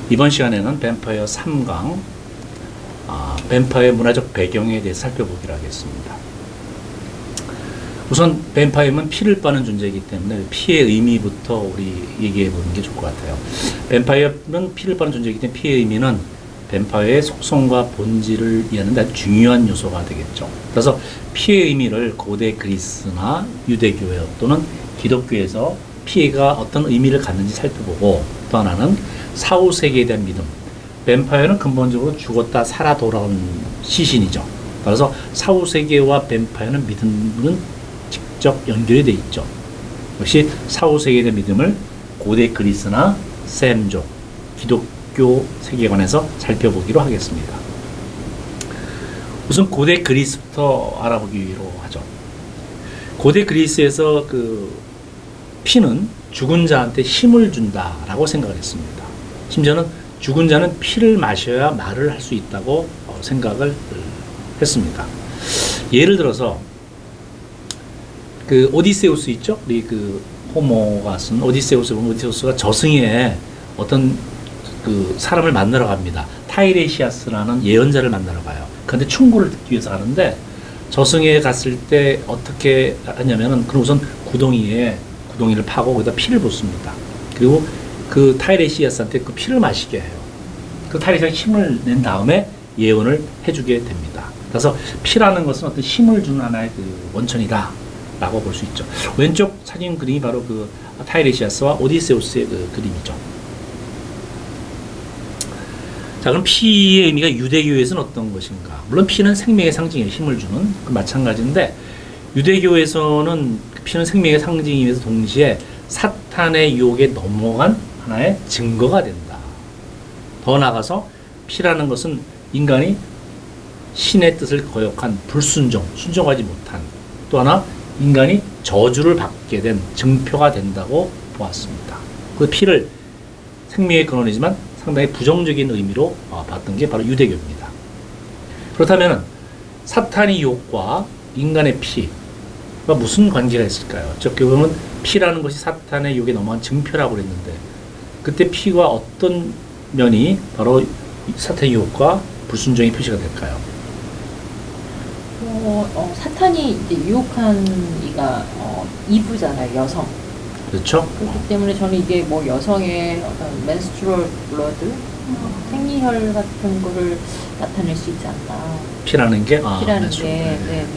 이번 시간에는 뱀파이어 3강, 뱀파이어 문화적 배경에 대해 살펴보기로 하겠습니다. 우선 뱀파이어는 피를 빠는 존재이기 때문에 피의 의미부터 우리 얘기해 보는 게 좋을 것 같아요. 뱀파이어는 피를 빠는 존재이기 때문에 피의 의미는 뱀파이어의 속성과 본질을 이해하는 아주 중요한 요소가 되겠죠. 그래서 피의 의미를 고대 그리스나 유대교회 또는 기독교에서 피해가 어떤 의미를 갖는지 살펴보고, 또 하나는 사후세계에 대한 믿음. 뱀파이어는 근본적으로 죽었다 살아 돌아온 시신이죠. 그래서 사후세계와 뱀파이어는 믿음은 직접 연결이 되어 있죠. 역시 사후세계에 대한 믿음을 고대 그리스나 셈족, 기독교 세계관에서 살펴보기로 하겠습니다. 우선 고대 그리스부터 알아보기로 하죠. 고대 그리스에서 피는 죽은 자한테 힘을 준다라고 생각을 했습니다. 심지어는 죽은 자는 피를 마셔야 말을 할 수 있다고 생각을 했습니다. 예를 들어서 오디세우스 있죠? 우리 호모가 쓴 오디세우스 보면 오디세우스가 저승에 어떤 사람을 만나러 갑니다. 타이레시아스라는 예언자를 만나러 가요. 그런데 충고를 듣기 위해서 가는데, 저승에 갔을 때 어떻게 하냐면은 우선 구덩이를 파고 거기다 피를 붓습니다. 그리고 타이레시아스한테 피를 마시게 해요. 타이레시아스가 힘을 낸 다음에 예언을 해주게 됩니다. 그래서 피라는 것은 어떤 힘을 주는 하나의 원천이다 라고 볼 수 있죠. 왼쪽 사진 그림이 바로 타이레시아스와 오디세우스의 그림이죠. 자, 그럼 피의 의미가 유대교에서는 어떤 것인가? 물론 피는 생명의 상징이에요. 힘을 주는. 마찬가지인데, 유대교에서는 피는 생명의 상징이면서 동시에 사탄의 유혹에 넘어간 하나의 증거가 된다. 더 나아가서 피라는 것은 인간이 신의 뜻을 거역한 불순종, 순종하지 못한, 또 하나 인간이 저주를 받게 된 증표가 된다고 보았습니다. 그 피를 생명의 근원이지만 상당히 부정적인 의미로 봤던 게 바로 유대교입니다. 그렇다면 사탄의 유혹과 인간의 피가 무슨 관계가 있을까요? 결국은 피라는 것이 사탄의 유혹에 넘어간 증표라고 그랬는데, 그때 피가 어떤 면이 바로 사탄의 유혹과 불순종의 표시가 될까요? 사탄이 이제 유혹한 이가 이브잖아요, 여성. 그렇죠? 그렇기 때문에 저는 이게 여성의 어떤 menstrual blood, 생리혈 같은 거를 나타낼 수 있지 않나. 피라는 게? 피라는 게, 네.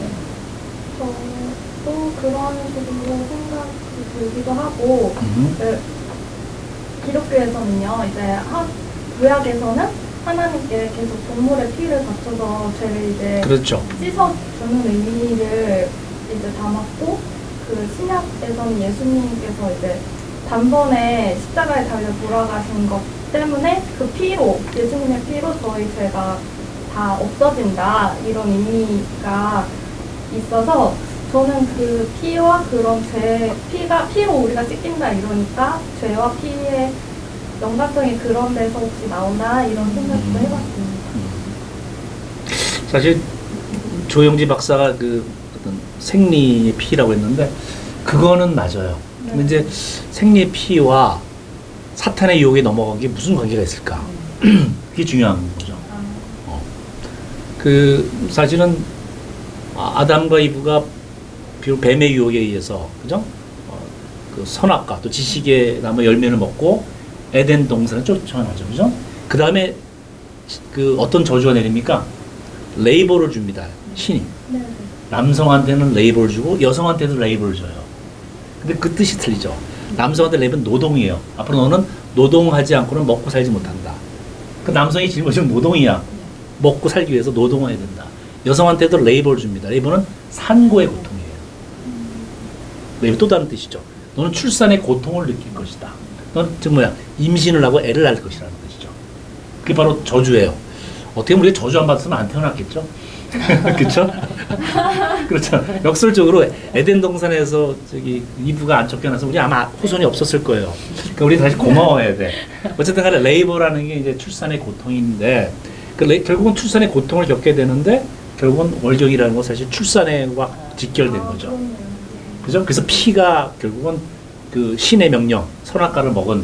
또 그런 식으로 생각이 들기도 하고, 기독교에서는요, 이제 구약에서는 하나님께 계속 동물의 피를 바쳐서 죄를 이제 그렇죠. 씻어주는 의미를 이제 담았고, 신약에서는 예수님께서 이제 단번에 십자가에 달려 돌아가신 것 때문에 예수님의 피로 저희 죄가 다 없어진다, 이런 의미가 있어서, 저는 피와 그런 피로 우리가 씻긴다 이러니까 죄와 피의 연관성이 그런 데서 혹시 나오나, 이런 생각도 해봤습니다. 사실 조영지 박사가 어떤 생리의 피라고 했는데, 그거는 맞아요. 근데 이제 생리의 피와 사탄의 유혹에 넘어간 게 무슨 관계가 있을까? 그게 중요한 거죠. 사실은 아담과 이브가 비록 뱀의 유혹에 의해서, 그죠? 선악과 또 지식의 나무 열매를 먹고 에덴 동산을 쫓아나죠, 그죠? 그 다음에 어떤 저주가 내립니까? 레이버를 줍니다, 신이. 네. 남성한테는 레이버를 주고 여성한테도 레이버를 줘요. 근데 그 뜻이 틀리죠. 남성한테 레이버는 노동이에요. 앞으로 너는 노동하지 않고는 먹고 살지 못한다. 남성이 짊어지면 노동이야. 먹고 살기 위해서 노동해야 된다. 여성한테도 레이버를 줍니다. 레이버는 산고의 고통이에요. 레이버 또 다른 뜻이죠. 너는 출산의 고통을 느낄 것이다. 너는 임신을 하고 애를 낳을 것이라는 뜻이죠. 그게 바로 저주예요. 어떻게 보면 우리가 저주 안 받았으면 안 태어났겠죠? 그렇죠? 그렇죠. 역설적으로 에덴 동산에서 이브가 안 쫓겨나서 우리 아마 후손이 없었을 거예요. 그러니까 우리 다시 고마워해야 돼. 어쨌든 간에 레이버라는 게 이제 출산의 고통인데, 결국은 출산의 고통을 겪게 되는데, 결국은 월경이라는 건 사실 출산과 직결된 거죠. 그죠? 그래서 피가 결국은 신의 명령, 선악과를 먹은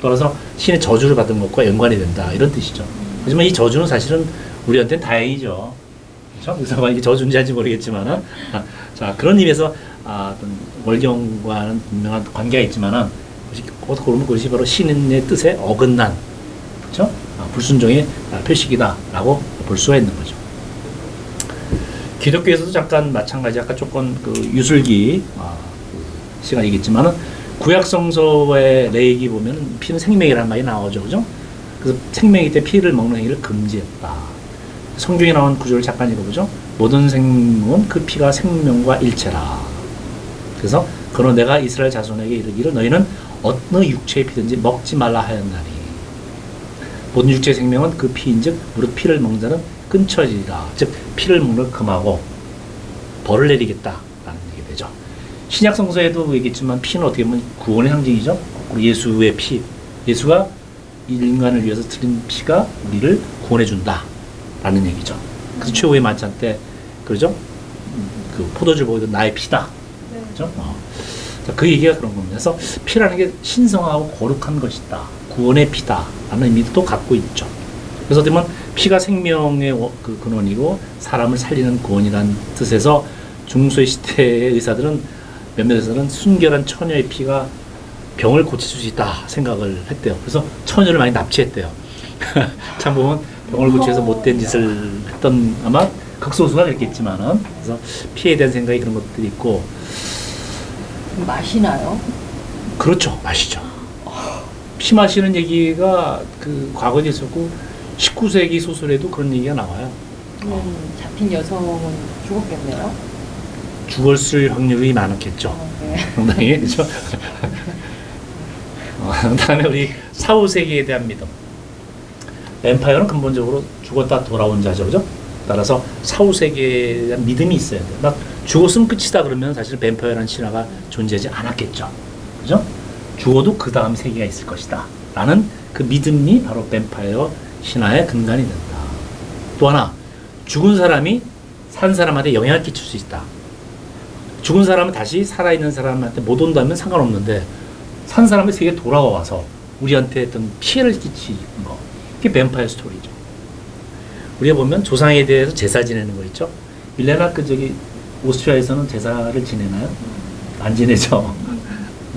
따라서 신의 저주를 받은 것과 연관이 된다 이런 뜻이죠. 하지만 이 저주는 사실은 우리한테는 다행이죠. 그렇죠? 그래서 이게 저주인지 아닌지 모르겠지만은 자 그런 의미에서 어떤 월경과는 분명한 관계가 있지만은 어떻게 보면 그것이 바로 신의 뜻에 어긋난 그렇죠? 불순종의 표식이다라고 볼 수가 있는 거죠. 기독교에서도 잠깐 마찬가지 아까 조금 그 유술기 그 시간 얘기했지만은 구약 성서의 레이기 보면은 피는 생명이라는 말이 나오죠, 그죠? 그래서 생명이기 때문에 피를 먹는 행위를 금지했다. 성경에 나온 구절을 잠깐 읽어보죠. 모든 생명은 그 피가 생명과 일체라. 그래서 그러나 내가 이스라엘 자손에게 이르기를 너희는 어느 육체의 피든지 먹지 말라 하였나니 모든 육체의 생명은 그 피인즉 무릇 피를 먹는 자는 끊쳐지리라. 즉 피를 먹는 걸 금하고 벌을 내리겠다라는 얘기 되죠. 신약 성서에도 얘기했지만 피는 어떻게 보면 구원의 상징이죠. 예수의 피, 예수가 인간을 위해서 드린 피가 우리를 구원해 준다라는 얘기죠. 그래서 최후의 만찬 때 그러죠. 그 포도주 보이던 나의 피다. 그렇죠? 그 얘기가 그런 겁니다. 그래서 피라는 게 신성하고 거룩한 것이다. 구원의 피다라는 의미도 갖고 있죠. 그래서 어떻게 보면 피가 생명의 그 근원이고 사람을 살리는 구원이라는 뜻에서 중세 시대의 의사들은 몇몇 의사들은 순결한 처녀의 피가 병을 고칠 수 있다 생각을 했대요. 그래서 처녀를 많이 납치했대요. 참 보면 병을 고치해서 못된 짓을 했던 아마 극소수가 됐겠지만은 그래서 피에 대한 생각이 그런 것들이 있고 맛이 나요? 그렇죠. 마시죠. 피 마시는 얘기가 그 과거에 있었고 19세기 소설에도 그런 얘기가 나와요. 잡힌 여성은 죽었겠네요. 죽었을 확률이 많았겠죠. 네. 상당히 그렇죠. 그다음에 우리 사후세계에 대한 믿음. 뱀파이어는 근본적으로 죽었다 돌아온 자죠, 그죠? 따라서 사후세계에 대한 믿음이 있어야 돼요. 막 죽었으면 끝이다 그러면 사실 뱀파이어라는 신화가 존재하지 않았겠죠, 그죠? 죽어도 그 다음 세계가 있을 것이다. 라는 그 믿음이 바로 뱀파이어 신화의 근간이 된다. 또 하나, 죽은 사람이 산 사람한테 영향을 끼칠 수 있다. 죽은 사람은 다시 살아있는 사람한테 못 온다면 상관없는데 산 사람의 세계에 돌아와서 우리한테 어떤 피해를 끼치는 거. 그게 뱀파이어 스토리죠. 우리가 보면 조상에 대해서 제사 지내는 거 있죠. 밀레나 오스트리아에서는 제사를 지내나요? 안 지내죠.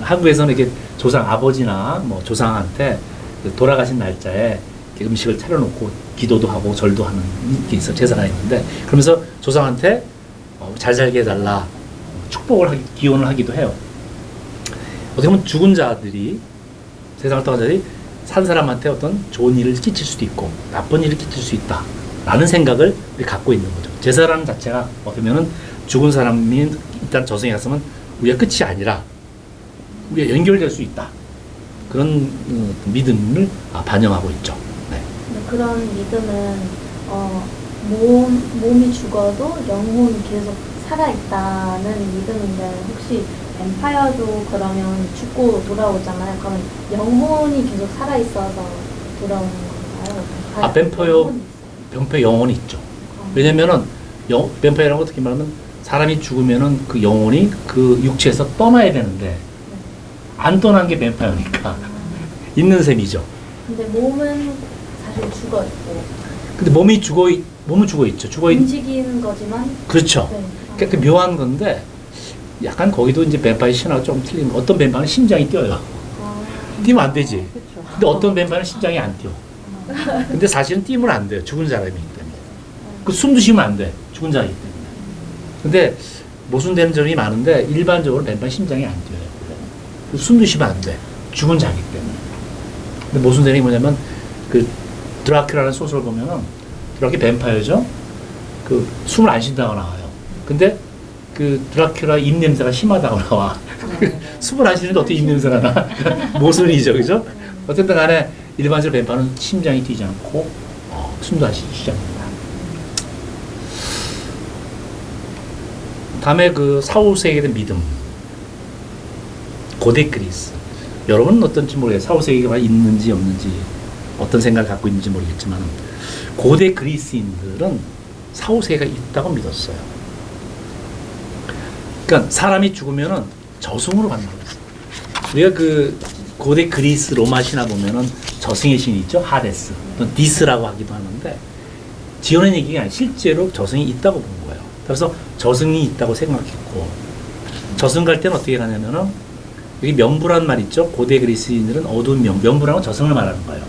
한국에서는 이렇게 조상 아버지나 뭐 조상한테 돌아가신 날짜에 음식을 차려놓고 기도도 하고 절도 하는 게 있어 제사가 있는데 그러면서 조상한테 잘 살게 해달라 기원을 하기도 해요. 어떻게 보면 죽은 자들이 세상을 떠난 자들이 산 사람한테 어떤 좋은 일을 끼칠 수도 있고 나쁜 일을 끼칠 수 있다 라는 생각을 갖고 있는 거죠. 제사라는 자체가 어떻게 보면 죽은 사람이 일단 저승에 갔으면 우리가 끝이 아니라 우리가 연결될 수 있다. 그런 믿음을 반영하고 있죠. 네. 그런 믿음은 몸이 죽어도 영혼이 계속 살아있다는 믿음인데 혹시 뱀파이어도 그러면 죽고 돌아오잖아요. 그러면 영혼이 계속 살아있어서 돌아오는 건가요? 뱀파이어 영혼이 있죠. 왜냐면은 뱀파이어라는 거 어떻게 말하면 사람이 죽으면은 그 영혼이 그 육체에서 떠나야 되는데 안 떠난 게 뱀파이어니까 있는 셈이죠. 근데 몸은 사실 죽어있고. 근데 몸은 죽어 있죠. 움직이는 거지만. 그렇죠. 네. 그러니까 그 묘한 건데 약간 거기도 이제 뱀파이어 신화가 좀 틀린 거. 어떤 뱀파이어는 심장이 뛰어요. 뛰면 안 되지. 그렇죠. 근데 어떤 뱀파이어는 심장이 안 뛰어. 근데 사실은 뛰면 안 돼요. 죽은 사람이기 때문에. 그 숨도 쉬면 안 돼. 죽은 자이기 때문에. 근데 모순되는 점이 많은데 일반적으로 뱀파이어 심장이 안 뛰어요. 숨도 쉬면 안 돼. 죽은 자이기 때문에. 근데 모순되는 게 뭐냐면 그 드라큘라라는 소설을 보면은 드라큘라 뱀파이어죠. 그 숨을 안 쉰다고 나와요. 근데 그 드라큘라 입냄새가 심하다고 나와. 숨을 안 쉬는데 어떻게 입냄새가 나? 모순이죠, 그죠? 어쨌든 간에 일반적으로 뱀파이어는 심장이 뛰지 않고 숨도 안 쉬지 않는다. 다음에 그 사후세계에 대한 믿음. 고대 그리스. 여러분은 어떤지 모르겠어요. 사후세계가 있는지 없는지 어떤 생각을 갖고 있는지 모르겠지만 고대 그리스인들은 사후세계가 있다고 믿었어요. 그러니까 사람이 죽으면은 저승으로 간다고 했어요. 우리가 그 고대 그리스 로마 신화 보면은 저승의 신이 있죠. 하데스, 또는 디스라고 하기도 하는데 지어낸 얘기가 아니라 실제로 저승이 있다고 본 거예요. 그래서 저승이 있다고 생각했고 저승 갈 때는 어떻게 가냐면은 여기 명부란 말 있죠. 고대 그리스인들은 어두운 명부라는 건 저승을 말하는 거예요.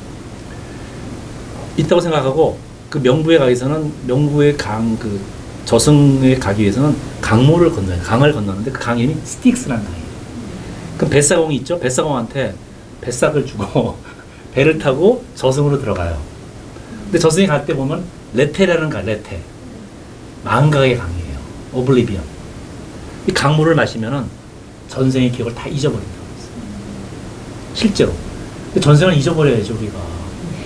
있다고 생각하고 그 명부에 가기 위해서는 명부의 그 저승에 가기 위해서는 강물을 건너요. 강을 건너는데 그 강의 이름이 스틱스라는 강이에요. 그럼 뱃사공이 있죠. 뱃사공한테 뱃삭을 주고 배를 타고 저승으로 들어가요. 근데 저승에 갈 때 보면 레테라는 레테 망각의 강이에요. 오블리비언. 이 강물을 마시면은 전생의 기억을 다 잊어버린다고 했어요. 실제로. 전생을 잊어버려야죠, 우리가.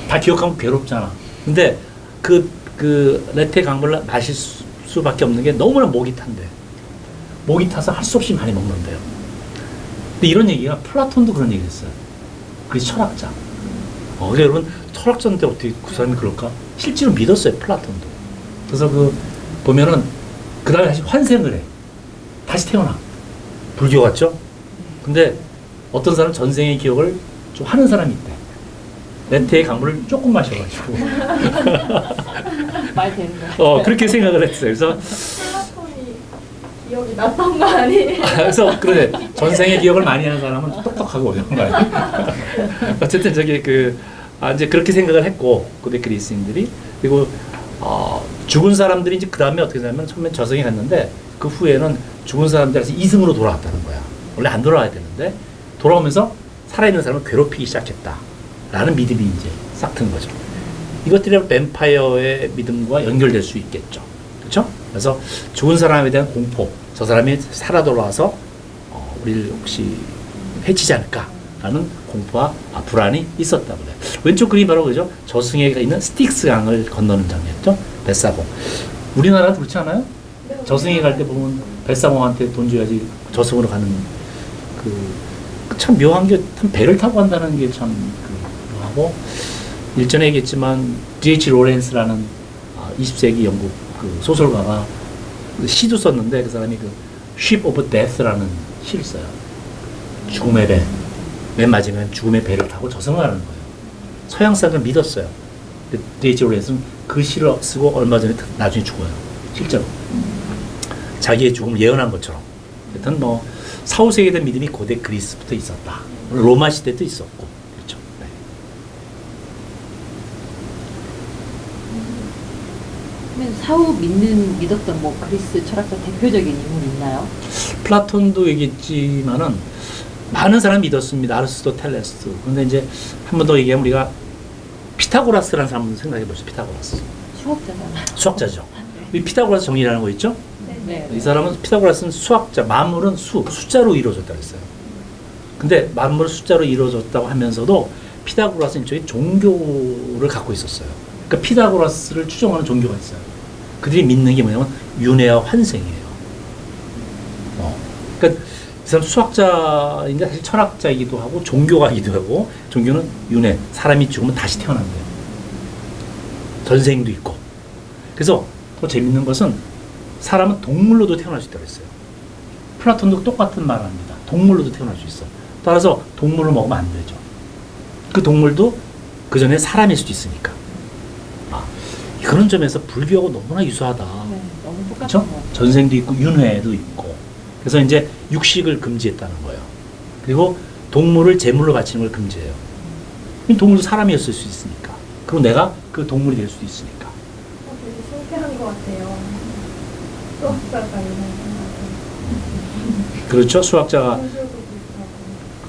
다 기억하면 괴롭잖아. 근데 그 레테 강물을 마실 수밖에 없는 게 너무나 목이 탄대. 목이 타서 할 수 없이 많이 먹는데요. 근데 이런 얘기가 플라톤도 그런 얘기를 했어요. 그게 철학자. 근데 여러분, 철학자인데 어떻게 그 사람이 그럴까? 실제로 믿었어요, 플라톤도. 그래서 보면은, 그 다음에 다시 환생을 해. 다시 태어나. 불교 같죠? 근데 어떤 사람 전생의 기억을 좀 하는 사람이 있대. 레테의 강물을 조금 마셔가지고. 말 되는 거야. 그렇게 생각을 했어요. 그래서, 플라톤이 기억이 났던 거 아니에요? 그래서, 그래. 전생의 기억을 많이 하는 사람은 똑똑하고 이런 거 아니에요. 어쨌든 이제 그렇게 생각을 했고, 고대 그리스인들이. 그리고, 죽은 사람들이 이제 그 다음에 어떻게 되냐면 처음엔 저승에 갔는데 그 후에는 죽은 사람들에서 이승으로 돌아왔다는 거야. 원래 안 돌아와야 되는데 돌아오면서 살아있는 사람을 괴롭히기 시작했다라는 믿음이 이제 싹 튼 거죠. 이것들이 뱀파이어의 믿음과 연결될 수 있겠죠. 그렇죠? 그래서 죽은 사람에 대한 공포, 저 사람이 살아 돌아와서 우리를 혹시 해치지 않을까라는 공포와 불안이 있었다고 그래요. 왼쪽 그림이 바로 그죠? 저승에 있는 스틱스 강을 건너는 장면이죠. 뱃사공. 우리나라도 그렇지 않아요? 네, 저승에 갈 때 보면 뱃사공한테 돈 줘야지 저승으로 가는 참 묘한 게 참 배를 타고 간다는 게 참 묘하고 일전에 얘기했지만 D.H. 로렌스라는 20세기 영국 그 소설가가 시도 썼는데 그 사람이 Ship of Death라는 시를 써요. 죽음의 배. 맨 마지막엔 죽음의 배를 타고 저승을 가는 거예요. 서양 사람들 믿었어요. D.H. 로렌스는 그 시를 쓰고 얼마 전에 나중에 죽어요. 실제로. 자기의 죽음을 예언한 것처럼. 하여튼 4, 5세기에 대한 믿음이 고대 그리스부터 있었다. 로마 시대도 있었고. 그렇죠. 네. 그러면 사후 믿었던 그리스 철학자 대표적인 인물 있나요? 플라톤도 얘기했지만은 많은 사람이 믿었습니다. 아리스토텔레스. 근데 이제 한 번 더 얘기하면 우리가 피타고라스라는 사람을 생각해 보세요. 피타고라스. 수학자잖아요. 수학자죠. 이 피타고라스 정리라는 거 있죠? 네. 이 사람은 피타고라스는 수학자, 만물은 숫자로 이루어졌다고 했어요. 근데 만물은 숫자로 이루어졌다고 하면서도 피타고라스는 저희 종교를 갖고 있었어요. 그러니까 피타고라스를 추종하는 종교가 있어요. 그들이 믿는 게 뭐냐면 윤회와 환생이에요. 그러니까 이 사람 수학자인데 사실 철학자이기도 하고 종교가이기도 하고 종교는 윤회, 사람이 죽으면 다시 태어난대요. 전생도 있고. 그래서 더 재밌는 것은 사람은 동물로도 태어날 수 있다고 했어요. 플라톤도 똑같은 말을 합니다. 동물로도 태어날 수 있어. 따라서 동물을 먹으면 안 되죠. 그 동물도 그 전에 사람일 수도 있으니까. 그런 점에서 불교하고 너무나 유사하다. 네, 너무 똑같은 그렇죠? 거. 전생도 있고 윤회도 있고. 그래서 이제 육식을 금지했다는 거예요. 그리고 동물을 제물로 바치는 걸 금지해요. 동물도 사람이었을 수 있으니까. 그리고 내가 그 동물이 될 수도 있으니까. 되게 신기한 것 같아요. 수학자가 이런 생각을. 그렇죠? 수학자가 현실도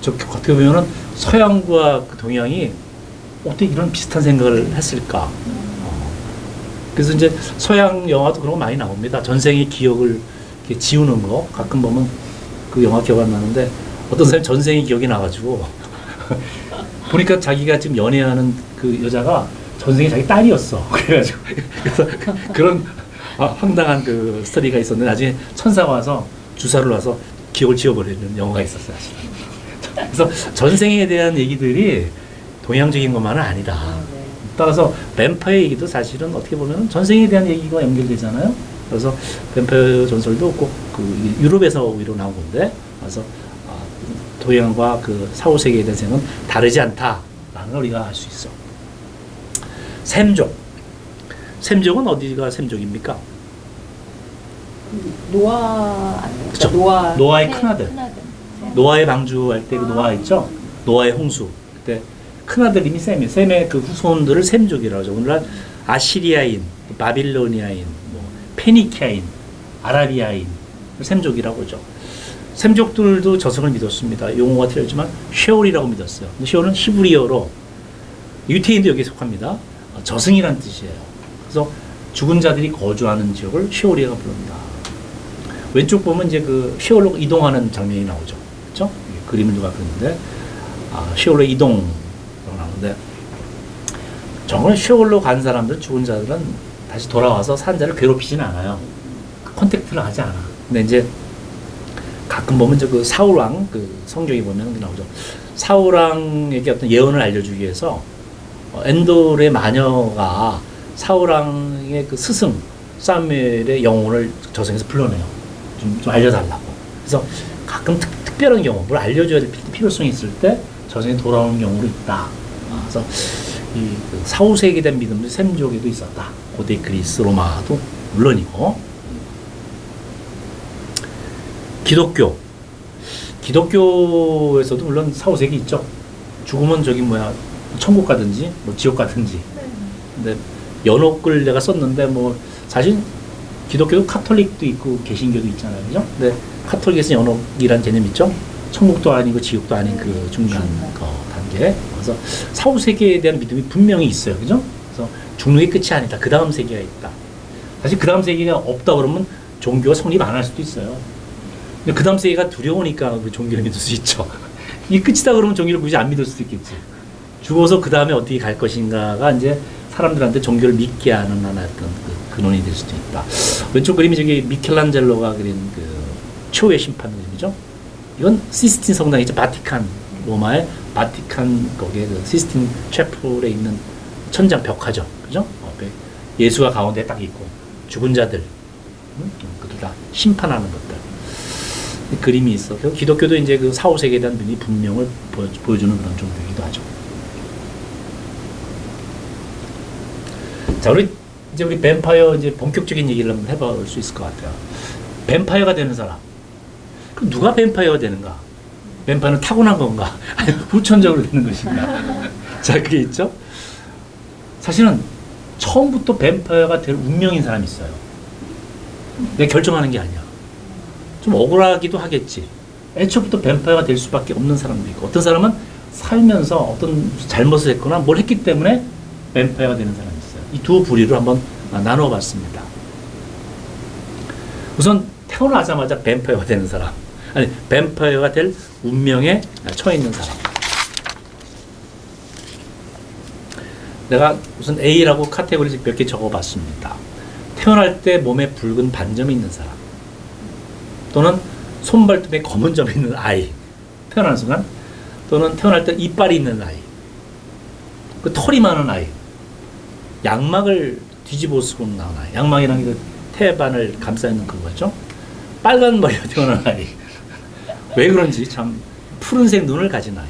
비슷하고. 어떻게 보면은 서양과 그 동양이 어떻게 이런 비슷한 생각을 했을까? 그래서 이제 서양 영화도 그런 거 많이 나옵니다. 전생의 기억을 이렇게 지우는 거 가끔 보면 그 영화 기억 안 나는데 어떤 사람이 전생의 기억이 나가지고 보니까 자기가 지금 연애하는 그 여자가 전생에 자기 딸이었어. 그래가지고 그래서 그런 황당한 그 스토리가 있었는데 나중에 천사가 와서 주사를 놔서 기억을 지워버리는 영화가 있었어요. 그래서 전생에 대한 얘기들이 동양적인 것만은 아니다. 네. 따라서 뱀파이어 얘기도 사실은 어떻게 보면 전생에 대한 얘기가 연결되잖아요. 그래서 뱀파이어 전설도 꼭 그 유럽에서 오히려 나온 건데, 그래서 동양과 그 사후세계에 대한 생각은 다르지 않다라는 걸 우리가 알 수 있어. 샘족. 샘족은 어디가 샘족입니까? 노아 아니에요? 그쵸. 노아의 큰아들. 노아의 방주할 때 그 노아 있죠? 노아의 홍수. 그때 큰아들 이미 셈이에요. 셈의 그 후손들을 셈족이라고 하죠. 오늘날 아시리아인, 바빌로니아인, 뭐 페니키아인, 아라비아인, 셈족이라고 하죠. 셈족들도 저승을 믿었습니다. 용어가 틀렸지만 쉐올이라고 믿었어요. 근데 쉐올은 히브리어로 유태인도 여기에 속합니다. 저승이란 뜻이에요. 그래서 죽은 자들이 거주하는 지역을 쉐올이라고 부릅니다. 왼쪽 보면 이제 그 쉐올로 이동하는 장면이 나오죠. 그렇죠? 그림을 누가 그렸는데 쉐올로 이동 나오는데 정말 쉐올로 간 사람들, 죽은 자들은 다시 돌아와서 산자를 괴롭히진 않아요. 컨택트를 하지 않아. 근데 이제 가끔 보면 이제 그 사울왕 그 성경에 보면 그 나오죠. 사울왕에게 어떤 예언을 알려주기 위해서 엔돌의 마녀가 사울왕의 그 스승 사무엘의 영혼을 저승에서 불러내요. 좀 알려달라고. 그래서 가끔 특별한 경우, 뭘 알려줘야 될 필요성이 있을 때 저승에 돌아오는 경우도 있다. 그래서 이 그 사후세계에 대한 믿음도 셈족에도 있었다. 고대 그리스, 로마도 물론이고. 기독교에서도 물론 사후세계 있죠. 죽으면 저기 뭐야 천국 가든지 뭐 지옥 가든지. 근데 연옥을 내가 썼는데 뭐 사실 기독교도 카톨릭도 있고 개신교도 있잖아요, 그죠? 근데 카톨릭에서 연옥이란 개념 있죠? 천국도 아니고 지옥도 아닌 그 중간 단계. 그래서 사후 세계에 대한 믿음이 분명히 있어요, 그죠? 그래서 죽는 게 끝이 아니다. 그 다음 세계가 있다. 사실 그 다음 세계가 없다 그러면 종교가 성립 안 할 수도 있어요. 근데 그 다음 세계가 두려우니까 그 종교를 믿을 수 있죠. 이 끝이다 그러면 종교를 굳이 안 믿을 수도 있겠지. 죽어서 그 다음에 어떻게 갈 것인가가 이제 사람들한테 종교를 믿게 하는 하나의 어떤 그 근원이 될 수도 있다. 왼쪽 그림이 저기 미켈란젤로가 그린 그 최후의 심판 그림이죠. 이건 시스틴 성당이죠. 바티칸, 로마의 바티칸 거기에 그 시스틴 채플에 있는 천장 벽화죠. 그죠? 예수가 가운데 딱 있고 죽은 자들, 그들 다 심판하는 것들. 그림이 있어. 기독교도 이제 그 사후 세계에 대한 눈이 분명을 보여주는 그런 종교이기도 하죠. 자, 우리 뱀파이어 이제 본격적인 얘기를 한번 해볼 수 있을 것 같아요. 뱀파이어가 되는 사람. 그럼 누가 뱀파이어가 되는가? 뱀파이어는 타고난 건가? 아니, 후천적으로 되는 것인가? 자, 그게 있죠. 사실은 처음부터 뱀파이어가 될 운명인 사람이 있어요. 내가 결정하는 게 아니야. 좀 억울하기도 하겠지. 애초부터 뱀파이어가 될 수밖에 없는 사람도 있고, 어떤 사람은 살면서 어떤 잘못을 했거나 뭘 했기 때문에 뱀파이어가 되는 사람이 있어요. 이 두 부류를 한번 나누어 봤습니다. 우선 태어나자마자 뱀파이어가 되는 사람, 아니 뱀파이어가 될 운명에 처해 있는 사람. 내가 우선 A라고 카테고리 몇 개 적어봤습니다. 태어날 때 몸에 붉은 반점이 있는 사람, 또는 손발톱에 검은 점이 있는 아이, 태어나는 순간, 또는 태어날 때 이빨이 있는 아이, 그 털이 많은 아이, 양막을 뒤집어 쓰고 나온 아이, 양막이라는 게 그 태반을 감싸있는 그거죠. 빨간 머리가 태어난 아이, 왜 그런지 참 푸른색 눈을 가진 아이,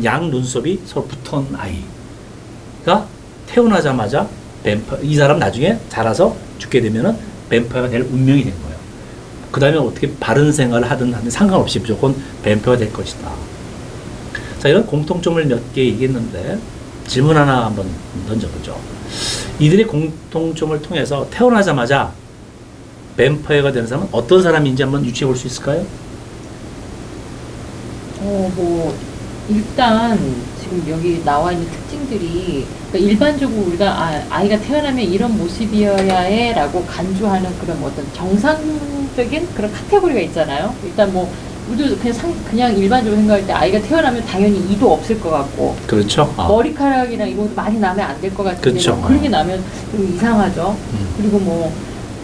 양 눈썹이 서로 붙은 아이가 태어나자마자 이 사람 나중에 자라서 죽게 되면은 뱀파이어가 될 운명이 된 거예요. 그 다음에 어떻게 바른 생활을 하든 상관없이 무조건 뱀파이어가 될 것이다. 자, 이런 공통점을 몇 개 얘기했는데 질문 하나 한번 던져보죠. 이들의 공통점을 통해서 태어나자마자 뱀파이어가 되는 사람은 어떤 사람인지 한번 유추해 볼 수 있을까요? 뭐 일단 지금 여기 나와 있는 특징들이, 그러니까 일반적으로 우리가 아이가 태어나면 이런 모습이어야 해라고 간주하는 그런 어떤 정상적인 그런 카테고리가 있잖아요. 일단 뭐 우리도 그냥 일반적으로 생각할 때 아이가 태어나면 당연히 이도 없을 것 같고, 그렇죠. 머리카락이랑 이런 것도 많이 나면 안 될 것 같은데, 그렇죠. 뭐 그런 게 나면 좀 이상하죠. 그리고 뭐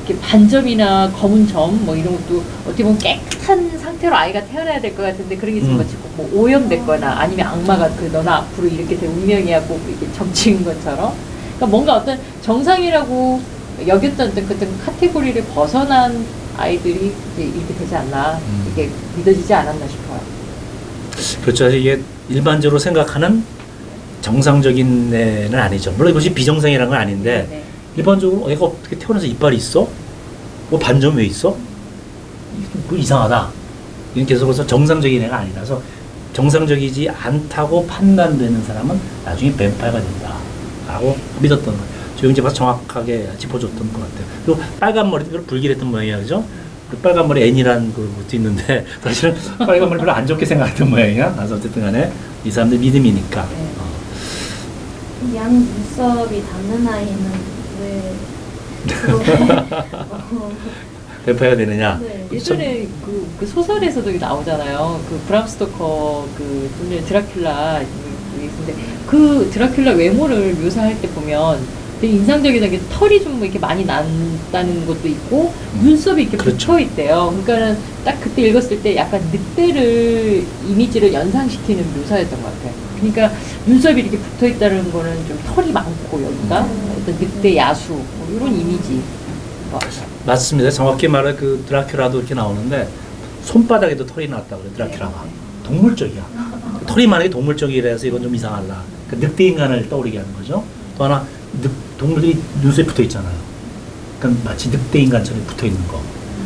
이렇게 반점이나 검은 점 뭐 이런 것도 어떻게 보면 깨끗한 상태로 아이가 태어나야 될 것 같은데, 그런 게 있으면 뭐 오염됐거나 아니면 악마가 너는 앞으로 이렇게 될 운명이야 고 이렇게 점치는 것처럼, 그러니까 뭔가 어떤 정상이라고 여겼던 어떤 카테고리를 벗어난 아이들이 이제 이렇게 되지 않나, 이게 믿어지지 않았나 싶어요. 그렇죠. 이게 일반적으로 생각하는 정상적인 애는 아니죠. 물론 이것이 비정상이라는 건 아닌데 네. 일반적으로 애가 어떻게 태어나서 이빨이 있어? 뭐 반점 왜 있어? 그 이상하다. 이건 계속해서 정상적인 애가 아니라서 정상적이지 않다고 판단되는 사람은 나중에 뱀파이어가 된다라고 믿었던 거예요. 조영재가 정확하게 짚어줬던 것 같아요. 그리고 빨간 머리도 불길했던 모양이야, 그죠? 그 빨간 머리 애니라는 것도 있는데 사실은 빨간 머리 별로 안 좋게 생각했던 모양이야. 그래서 어쨌든 간에 이 사람들 믿음이니까. 네. 양 눈썹이 닿는 아이는 왜 뱀파이어가 되느냐? 네. 예전에 그 소설에서도 나오잖아요. 그 브람 스토커 그 드라큘라 있는데 그 드라큘라 외모를 묘사할 때 보면 되게 인상적이던 게 털이 좀 이렇게 많이 난다는 것도 있고 눈썹이 이렇게 그렇죠. 붙어 있대요. 그러니까는 딱 그때 읽었을 때 약간 늑대를 이미지를 연상시키는 묘사였던 것 같아요. 그러니까 눈썹이 이렇게 붙어 있다는 거는 좀 털이 많고 여기가 어떤 늑대 야수 뭐 이런 이미지. 맞습니다. 정확히 말해 그 드라큘라도 이렇게 나오는데 손바닥에도 털이 났다고 그래. 드라큘라가 동물적이야. 털이 많은 게 동물적이라서 이건 좀 이상하다. 그 늑대 인간을 떠오르게 하는 거죠. 또 하나 동물들이 눈썹에 붙어 있잖아요. 그러니까 마치 늑대 인간처럼 붙어 있는 거.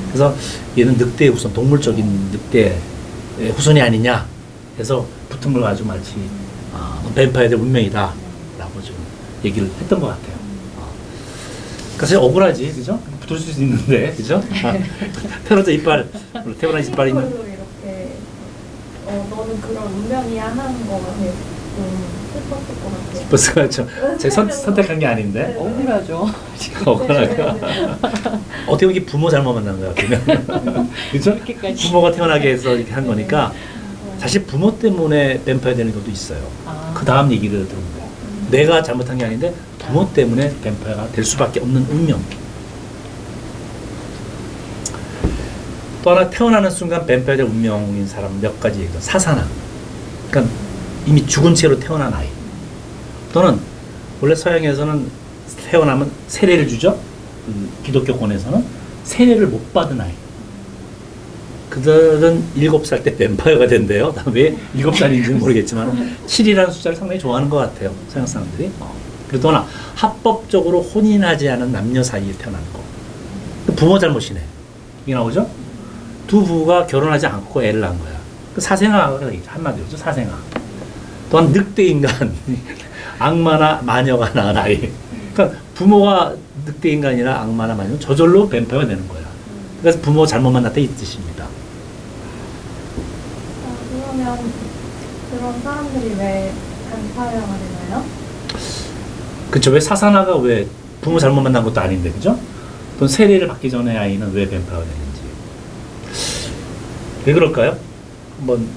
그래서 얘는 늑대의 후손, 동물적인 늑대의 후손이 아니냐 해서 붙은 걸 가지고 마치 뱀파이어의 운명이다라고 좀 얘기를 했던 것 같아요. 그러니까 사실 억울하지, 그죠? 붙을 수 있는데, 그죠? 태어나자 이빨, 태어난 이빨이 있는. 이걸로 이렇게 너는 그런 운명이야 하는 거가 되게 좀 슬펐을 것 같아요. 벌써 그렇죠. 제가 선택한 게 아닌데. 억울하죠. 억울하게. 어떻게 보면 부모 잘못 만난 거야, 그냥. 그죠? 그렇게까지. 부모가 태어나게 해서 이렇게 한 거니까 사실 부모 때문에 뱀파이어 되는 것도 있어요. 그 다음 얘기를 들어보고. 내가 잘못한 게 아닌데 부모 때문에 뱀파이어가 될 수밖에 없는 운명. 또 하나 태어나는 순간 뱀파이어 될 운명인 사람 몇 가지 얘기죠. 사사나. 그러니까 이미 죽은 채로 태어난 아이. 또는 원래 서양에서는 태어나면 세례를 주죠. 기독교권에서는 세례를 못 받은 아이. 그들은 7살 때 뱀파이어가 된대요. 왜 7살인지는 모르겠지만 7이라는 숫자를 상당히 좋아하는 것 같아요. 서양 사람들이. 그리고 또 하나 합법적으로 혼인하지 않은 남녀 사이에 태어난 거. 부모 잘못이네. 이게 나오죠? 두 부부가 결혼하지 않고 애를 낳은 거야. 그 사생아가 되겠죠. 한마디로죠. 사생아. 또한 늑대 인간, 악마나 마녀가 낳은 아이. 그러니까 부모가 늑대 인간이나 악마나 마녀는 저절로 뱀파이어가 되는 거야. 그래서 부모 잘못 만났다 이 뜻입니다. 그러면 그런 사람들이 왜 뱀파이어가 되나요? 그쵸. 왜 사사나가 왜 부모 잘못 만난 것도 아닌데, 그죠? 또 세례를 받기 전에 아이는 왜 뱀파이어가 되는지. 왜 그럴까요? 한번.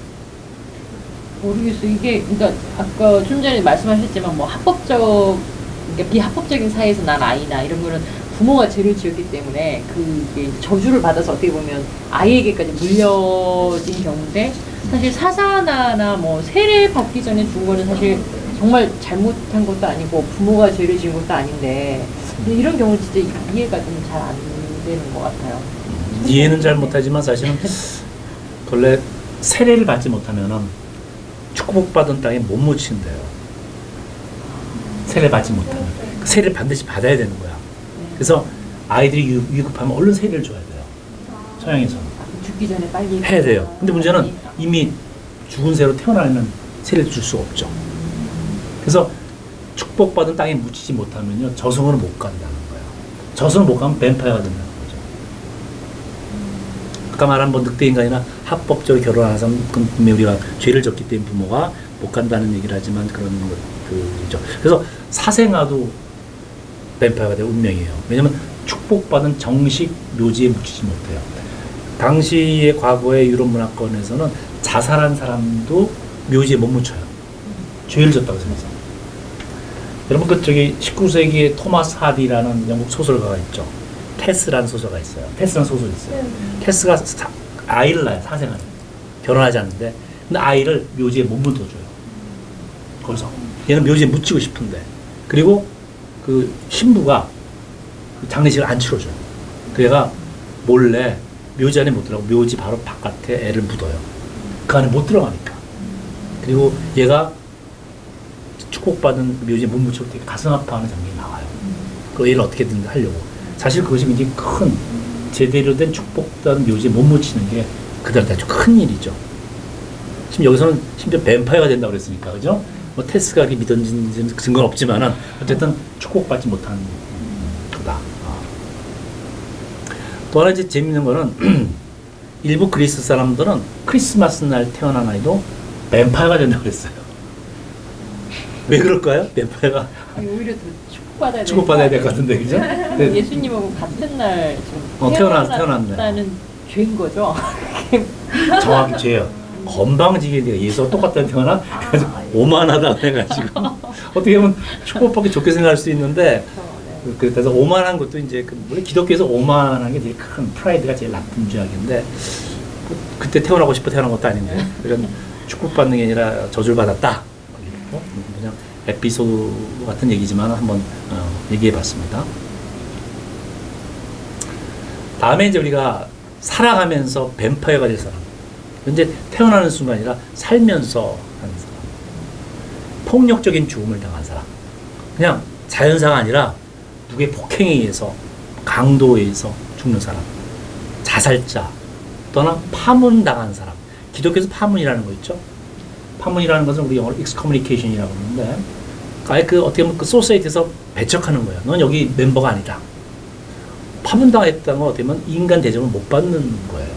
모르겠어요. 이게, 그러니까, 아까 좀 전에 말씀하셨지만, 뭐, 그러니까 비합법적인 사이에서 난 아이나 이런 거는 부모가 죄를 지었기 때문에 그게 저주를 받아서 어떻게 보면 아이에게까지 물려진 경우인데, 사실 사사나나 뭐, 세례 받기 전에 죽은 거는 사실 정말 잘못한 것도 아니고, 부모가 죄를 지은 것도 아닌데, 근데 이런 경우는 진짜 이해가 좀 잘 안 되는 것 같아요. 이해는 잘 못하지만 사실은 원래 세례를 받지 못하면은 축복받은 땅에 못 묻힌대요. 세례 받지 못하면. 그 세례를 반드시 받아야 되는 거야. 그래서 아이들이 위급하면 얼른 세례를 줘야 돼요. 서양에서는. 죽기 전에 빨리 해야 돼요. 근데 문제는 이미 죽은 새로 태어나면 세례를 줄 수 없죠. 그래서 축복받은 땅에 묻히지 못하면요, 저승으로 못 간다는 거예요. 저승으로 못 가면 뱀파이어가 된다는 거죠. 아까 말한 뭐 늑대인간이나 합법적으로 결혼하는 사람, 그건 분명히 우리가 죄를 졌기 때문에 부모가 못 간다는 얘기를 하지만 그런 것들이죠. 그래서 사생아도 뱀파이어가 될 운명이에요. 왜냐면 축복받은 정식 묘지에 묻히지 못해요. 당시의 과거의 유럽 문화권에서는 자살한 사람도 묘지에 못 묻혀요. 죄를 졌다고 생각해서. 여러분 그 저기 19세기에 토마스 하디라는 영국 소설가가 있죠. 테스라는 소설가 있어요. 테스라는 소설이 있어요. 테스가 아이를 낳아요. 사생아를. 결혼하지 않는데. 근데 아이를 묘지에 못 묻어줘요. 거기서. 얘는 묘지에 묻히고 싶은데. 그리고 그 신부가 장례식을 안 치러줘요. 그 애가 몰래 묘지 안에 못 들어가고 묘지 바로 바깥에 애를 묻어요. 그 안에 못 들어가니까. 그리고 얘가 축복받은 묘지에 못 묻힐 때 가슴 아파하는 장면이 나와요. 그 얘를 어떻게든 하려고. 사실 그것이 굉장히 큰 제대로 된 축복받은 묘지에 못 묻히는 게 그들한테 아주 큰 일이죠. 지금 여기서는 심지어 뱀파이어가 된다고 그랬으니까, 그죠? 뭐 테스가 이렇게 믿어진 증거는 없지만은 어쨌든 축복받지 못한 거다. 또 하나 이제 재밌는 거는 일부 그리스 사람들은 크리스마스 날 태어난 아이도 뱀파이어가 된다고 그랬어요. 왜 그럴까요? 뱀파이어가 아니, 오히려 더 축복받아야 축복받아야 될 것 같은데, 그죠? 네. 예수님하고 같은 날 지금 태어났네. 죄인 거죠. 정확히 죄예요. 건방지게 내가 예수와 똑같다는 태어나 그래서 오만하다 해가지고 어떻게 보면 축복받기 좋게 생각할 수 있는데 그래서 오만한 것도 이제 우리 기독교에서 오만한 게 되게 큰 프라이드가 제일 나쁜 죄악인데 그때 태어나고 싶어 태어난 것도 아닌데 그런 축복받는 게 아니라 저주를 받았다. 그냥 에피소드 같은 얘기지만 한번 얘기해봤습니다. 다음에 이제 우리가 살아가면서 뱀파이어가 될 사람. 현재 태어나는 순간이 아니라 살면서 하는 사람. 폭력적인 죽음을 당한 사람. 그냥 자연사가 아니라 누구의 폭행에 의해서 강도에 의해서 죽는 사람. 자살자 또는 파문당한 사람. 기독교에서 파문이라는 거 있죠. 파문이라는 것은 우리 영어로 excommunication이라고 하는데 아예 어떻게 보면 그 소사이티에서 배척하는 거예요. 넌 여기 멤버가 아니다. 파문당했다는 건 어떻게 보면 인간 대접을 못 받는 거예요.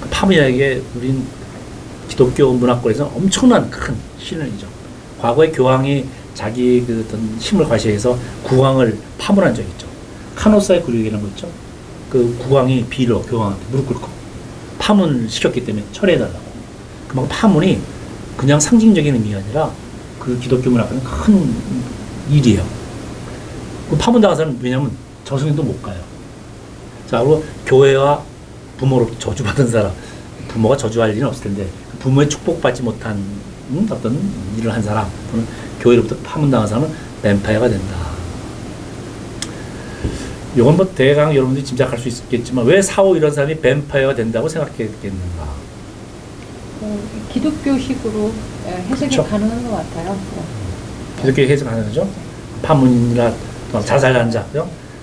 그 파문이라는 게 우린 기독교 문화권에서 엄청난 큰 신앙이죠. 과거에 교황이 자기 그 어떤 힘을 과시해서 국왕을 파문한 적이 있죠. 카노사의 굴욕이라는 거 있죠. 그 국왕이 빌어 교황한테 무릎 꿇고 파문을 시켰기 때문에 철회해달라고. 그만큼 파문이 그냥 상징적인 의미가 아니라 그 기독교 문화권은 큰 일이에요. 그 파문당한 사람은 왜냐면 저승에도 못 가요. 자, 그리고 교회와 부모로 저주받은 사람, 부모가 저주할 일은 없을 텐데 부모의 축복받지 못한 어떤 일을 한 사람 또는 교회로부터 파문당한 사람은 뱀파이어가 된다. 이건 뭐 대강 여러분들이 짐작할 수 있겠지만 왜 사후 이런 사람이 뱀파이어가 된다고 생각했겠는가? 기독교식으로 해석이 그쵸? 가능한 것 같아요. 이렇게 해석하는 거죠. 파문이나 자살한 자,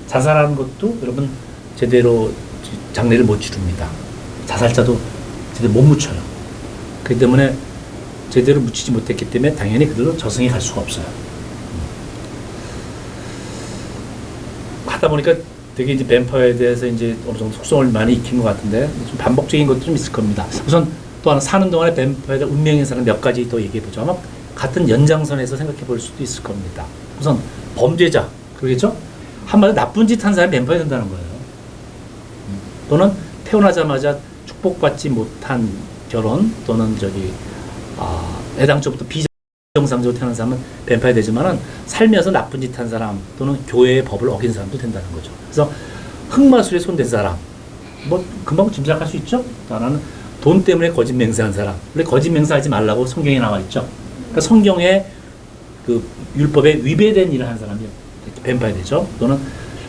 자살하는 것도 여러분 제대로 장례를 못 치릅니다. 자살자도 제대로 못 묻혀요. 그렇기 때문에 제대로 묻히지 못했기 때문에 당연히 그들도 저승에 갈 수가 없어요. 하다 보니까 되게 이제 뱀파이어에 대해서 이제 어느 정도 속성을 많이 익힌 것 같은데 좀 반복적인 것도 좀 있을 겁니다. 우선 또 하나 사는 동안에 뱀파이어가 운명인 사람 몇 가지 또 얘기해 보죠. 아마 같은 연장선에서 생각해 볼 수도 있을 겁니다. 우선 범죄자, 그러겠죠? 한마디로 나쁜 짓 한 사람이 뱀파이어 된다는 거예요. 또는 태어나자마자 축복받지 못한 결혼 또는 애당초부터 비정상적으로 태어난 사람은 뱀파이어 되지만은 살면서 나쁜 짓 한 사람 또는 교회의 법을 어긴 사람도 된다는 거죠. 그래서 흑마술에 손댄 사람, 뭐 금방 짐작할 수 있죠? 하나는 돈 때문에 거짓 맹세한 사람. 원래 거짓 맹세하지 말라고 성경에 나와 있죠. 그러니까 성경의 그 율법에 위배된 일을 한 사람이 뱀파이어 되죠. 또는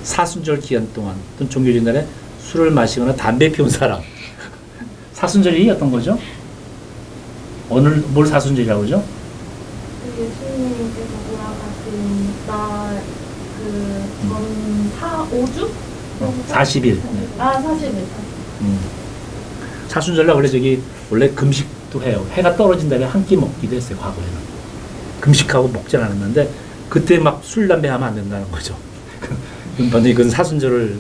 사순절 기간 동안 또는 종교절 날에 술을 마시거나 담배 피운 사람. 사순절이 어떤 거죠? 오늘 뭘 사순절이라고 그러죠? 예수님께서 돌아가신 날 5주? 40일. 아, 40일. 사순절날 원래 금식도 해요. 해가 떨어진 다음에 한 끼 먹기도 했어요, 과거에는. 금식하고 먹지 않았는데, 그때 막 술, 담배 하면 안 된다는 거죠. 그건 사순절을,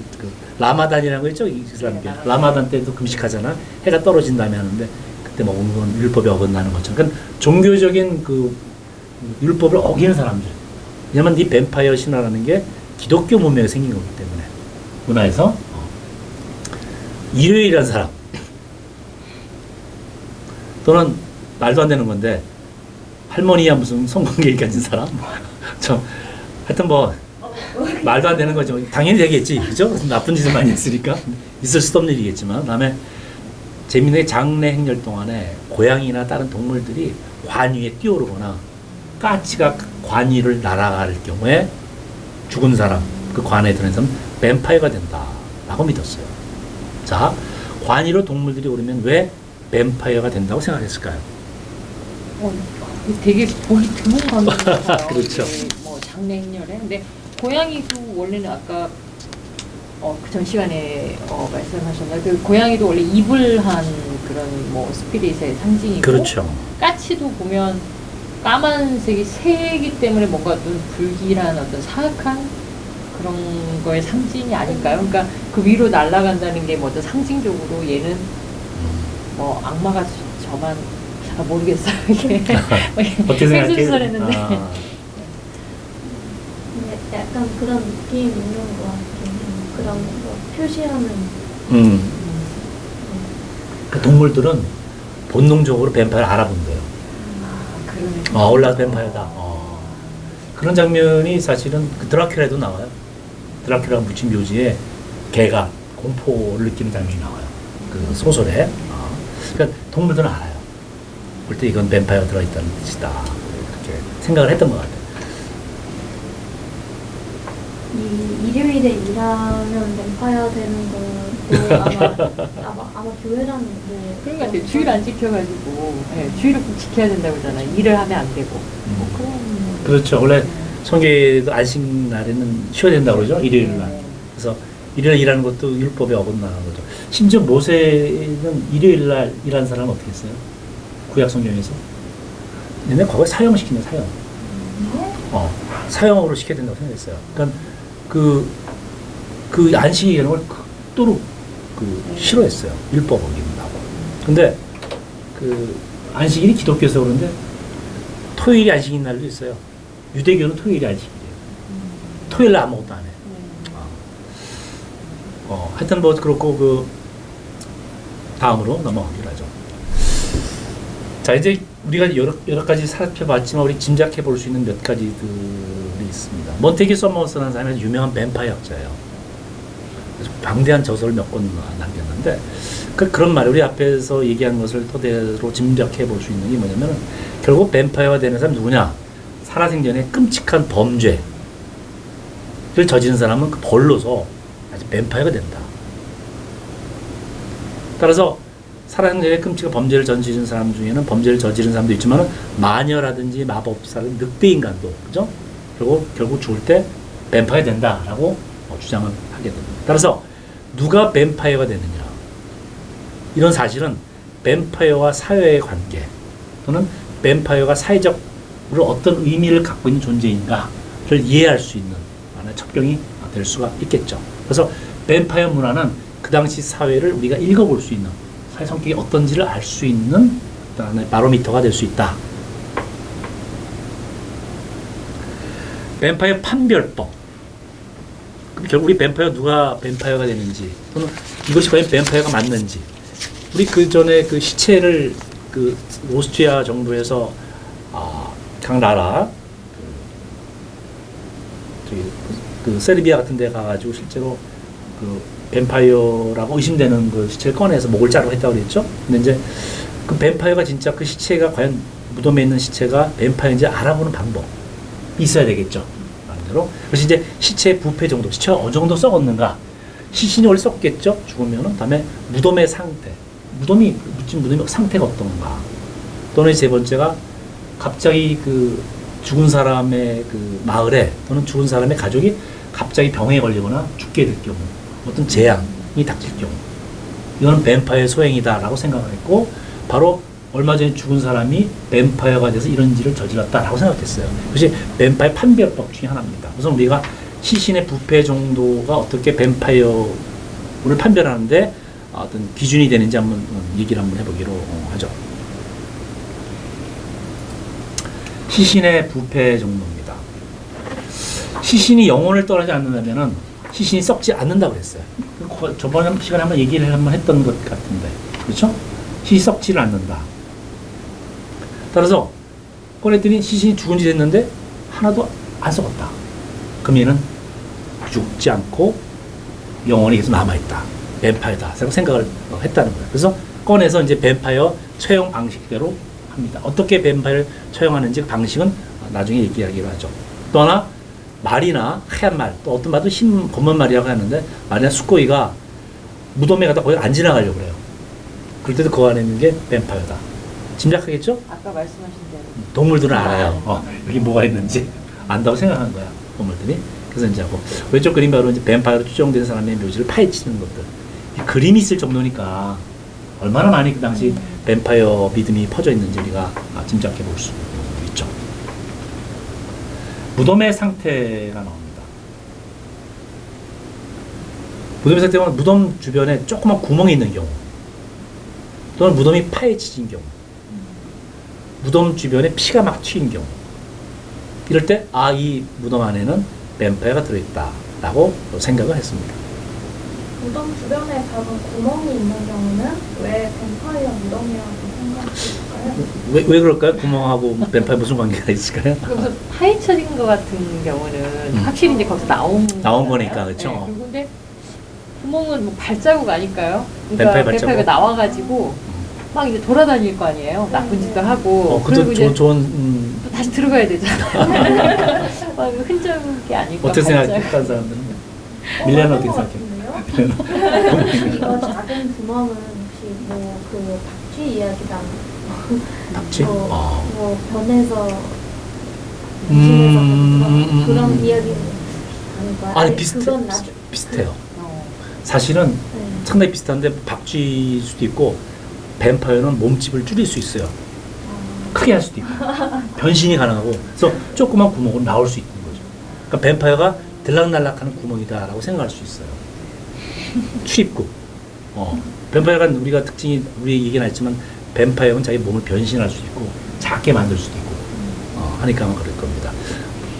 라마단이라는 거 있죠? 이슬람교. 라마단 때도 금식하잖아. 해가 떨어진 다음에 하는데, 그때 먹은 건 율법에 어긋나는 거죠. 그러니까 종교적인 율법을 어기는 사람들. 왜냐면 이 뱀파이어 신화라는 게 기독교 문명에 생긴 거기 때문에. 문화에서. 일요일이라는 사람. 또는 말도 안 되는 건데 할머니야 무슨 성관계를 가진 사람 하여튼 뭐 말도 안 되는 거죠. 당연히 되겠지, 그죠? 나쁜 짓을 많이 했으니까 있을 수도 없는 일이겠지만. 그다음에 재미있는 게 장례 행렬 동안에 고양이나 다른 동물들이 관 위에 뛰어오르거나 까치가 관 위를 날아갈 경우에 죽은 사람, 그 관에 들어있는 사람 뱀파이어가 된다라고 믿었어요. 자, 관 위로 동물들이 오르면 왜 뱀파이어가 된다고 생각했을까요? 되게 보기 드문 광경이에요. 그렇죠. 뭐 장례행렬에. 근데 고양이도 원래는 아까 그 전 시간에 말씀하셨나 그 고양이도 원래 이불한 그런 뭐 스피릿의 상징이고. 그렇죠. 까치도 보면 까만색이 새이기 때문에 뭔가 어떤 불길한 어떤 사악한 그런 거의 상징이 아닐까요? 그러니까 그 위로 날아간다는 게 뭐 어떤 상징적으로 얘는 뭐 악마가 저만 잘 모르겠어요. 이게 어떻게 생각해? 횡설수설했는데. 근데 약간 그런 느낌이 있는 것 같긴 해요. 그런 거 표시하는. 그 동물들은 본능적으로 뱀파이어를 알아본대요. 그러네. 올라서 뱀파이어다. 그런 장면이 사실은 그 드라큘라에도 나와요. 드라큘라 묻힌 묘지에 개가 공포를 느끼는 장면이 나와요. 그 소설에. 그러니까 동물들은 알아요. 볼 때 이건 뱀파이어 들어있다는 뜻이다. 그렇게 생각을 했던 것 같아요. 이 일요일에 일하면 뱀파이어 되는 것도 아마 교회랑 뭐 그런 것 같아요. 주일 안 지켜가지고 주일을 꼭 지켜야 된다고 그러잖아요. 일을 하면 안 되고. 그런 그렇죠. 원래 성계도 안식 날에는 쉬어야 된다고 그러죠. 일요일 날. 그래서 일요일 일하는 것도 율법에 어긋나는 거죠. 심지어 모세는 일요일 날 일하는 사람은 어떻게 했어요? 구약 성경에서. 얘네 과거에 사형시키는 사형. 사형으로 시켜야 된다고 생각했어요. 그러니까 그 안식이라는 걸 극도로 싫어했어요. 율법 어긴다고. 근데 그 안식일이 기독교에서 그런데 토요일이 안식인 날도 있어요. 유대교는 토요일이 안식일이에요. 토요일 날 아무것도 안 해. 하여튼 뭐 그렇고 다음으로 넘어가기로 하죠. 자, 이제 우리가 여러 가지 살펴봤지만 우리 짐작해 볼 수 있는 몇 가지들이 있습니다. 몬테규 서머슨이라는 사람이 유명한 뱀파이어 학자예요. 방대한 저서를 몇 권 남겼는데 그런 말 우리 앞에서 얘기한 것을 토대로 짐작해 볼 수 있는 게 뭐냐면 결국 뱀파이어가 되는 사람 누구냐? 살아생전에 끔찍한 범죄를 저지른 사람은 그 벌로서 아주 뱀파이어가 된다. 따라서 살아생전에 끔찍한 범죄를 저지른 사람 중에는 범죄를 저지른 사람도 있지만 마녀라든지 마법사든 늑대 인간도 그죠? 그리고 결국 죽을 때 뱀파이어 된다라고 주장을 하게 됩니다. 따라서 누가 뱀파이어가 되느냐 이런 사실은 뱀파이어와 사회의 관계 또는 뱀파이어가 사회적으로 어떤 의미를 갖고 있는 존재인가를 이해할 수 있는 하나의 첩경이 될 수가 있겠죠. 그래서 뱀파이어 문화는 그 당시 사회를 우리가 읽어볼 수 있는 사회 성격이 어떤지를 알 수 있는 하나의 바로미터가 될 수 있다. 뱀파이어 판별법. 그럼 결국 우리 뱀파이어 누가 뱀파이어가 되는지 또는 이것이 과연 뱀파이어가 맞는지 우리 그 전에 그 시체를 그 오스트리아 정부에서 각 나라 그 세르비아 같은 데 가가지고 실제로 그 뱀파이어라고 의심되는 그 시체를 꺼내서 목을 자르고 했다고 그랬죠. 근데 이제 그 뱀파이어가 진짜 그 시체가 과연 무덤에 있는 시체가 뱀파이어인지 알아보는 방법이 있어야 되겠죠. 말대로. 그래서 이제 시체의 부패 정도, 시체가 어느 정도 썩었는가. 시신이 원래 썩겠죠. 죽으면은 다음에 무덤의 상태, 묻힌 무덤의 상태가 어떤가. 또는 세 번째가 갑자기 그 죽은 사람의 그 마을에 또는 죽은 사람의 가족이 갑자기 병에 걸리거나 죽게 될 경우 어떤 재앙이 닥칠 경우 이거는 뱀파이어의 소행이다라고 생각을 했고 바로 얼마 전에 죽은 사람이 뱀파이어가 돼서 이런 일을 저질렀다라고 생각했어요. 그것이 뱀파이어 판별법 중에 하나입니다. 우선 우리가 시신의 부패 정도가 어떻게 뱀파이어를 판별하는데 어떤 기준이 되는지 한번 얘기를 한번 해보기로 하죠. 시신의 부패 정도입니다. 시신이 영혼을 떠나지 않는다면은 시신이 썩지 않는다고 그랬어요. 저번 시간에 한번 얘기를 한번 했던 것 같은데, 그렇죠? 시신이 썩지를 않는다. 따라서 꺼냈더니 시신이 죽은 지 됐는데 하나도 안 썩었다. 그럼 얘는 죽지 않고 영혼이 계속 남아있다. 뱀파이어다. 생각을 했다는 거예요. 그래서 꺼내서 이제 뱀파이어 처형 방식대로 합니다. 어떻게 뱀파이어를 처형하는지 그 방식은 나중에 얘기하기로 하죠. 또 하나 말이나 하얀 말, 또 어떤 말도 흰 검은 말이라고 하는데 말이나 수고이가 무덤에 가다 거기 안 지나가려고 그래요. 그럴 때도 그 안에 있는 게 뱀파이어다. 짐작하겠죠? 아까 말씀하신 대로. 동물들은 알아요. 여기 뭐가 있는지 안다고 생각하는 거야, 동물들이. 그래서 이제 하고 왼쪽 그림 바로 이제 뱀파이어로 추정된 사람의 묘지를 파헤치는 것들. 이 그림이 있을 정도니까 얼마나 많이 그 당시 뱀파이어 믿음이 퍼져 있는지 우리가 짐작해 볼 수 있죠. 무덤의 상태가 나옵니다. 무덤의 상태가 무덤 주변에 조그만 구멍이 있는 경우, 또는 무덤이 파헤쳐진 경우, 무덤 주변에 피가 막 튀인 경우, 이럴 때 이 무덤 안에는 뱀파이어가 들어있다라고 생각을 했습니다. 무덤 주변에 작은 구멍이 있는 경우는 왜 뱀파이어 무덤이라고 생각하실까요? 왜 그럴까요? 구멍하고 뱀파이어 무슨 관계가 있을까요? 그래서 파헤쳐진 것 같은 경우는 확실히 이제 거기서 나온 거니까, 그렇죠? 네, 그리고 근데 구멍은 뭐 발자국 아닐까요? 뱀파이어 발자국? 뱀파이어가 나와가지고 막 이제 돌아다닐 거 아니에요. 나쁜 짓도 하고. 그것도 이제 좋은 또 다시 들어가야 되잖아. 막 흔적이 아닐까. 어떻게 발자국. 생각하는 사람들은? 밀리안은 어떻게 생각해요? 이거 작은 구멍은 혹시 뭐 그 박쥐 이야기랑 박쥐? 뭐 변해서 음, 그런 이야기 아닐까요? 아니 그건 나중 비슷해요. 어. 사실은 네. 상당히 비슷한데 박쥐일 수도 있고 뱀파이어는 몸집을 줄일 수 있어요. 크게 할 수도 있고 변신이 가능하고, 그래서 조그만 구멍으로 나올 수 있는 거죠. 그러니까 뱀파이어가 들락날락하는 구멍이다라고 생각할 수 있어요. 출입구. 뱀파이어가 우리가 특징이 우리 얘기는 했지만 뱀파이어는 자기 몸을 변신할 수도 있고 작게 만들 수도 있고 하니까 아마 그럴 겁니다.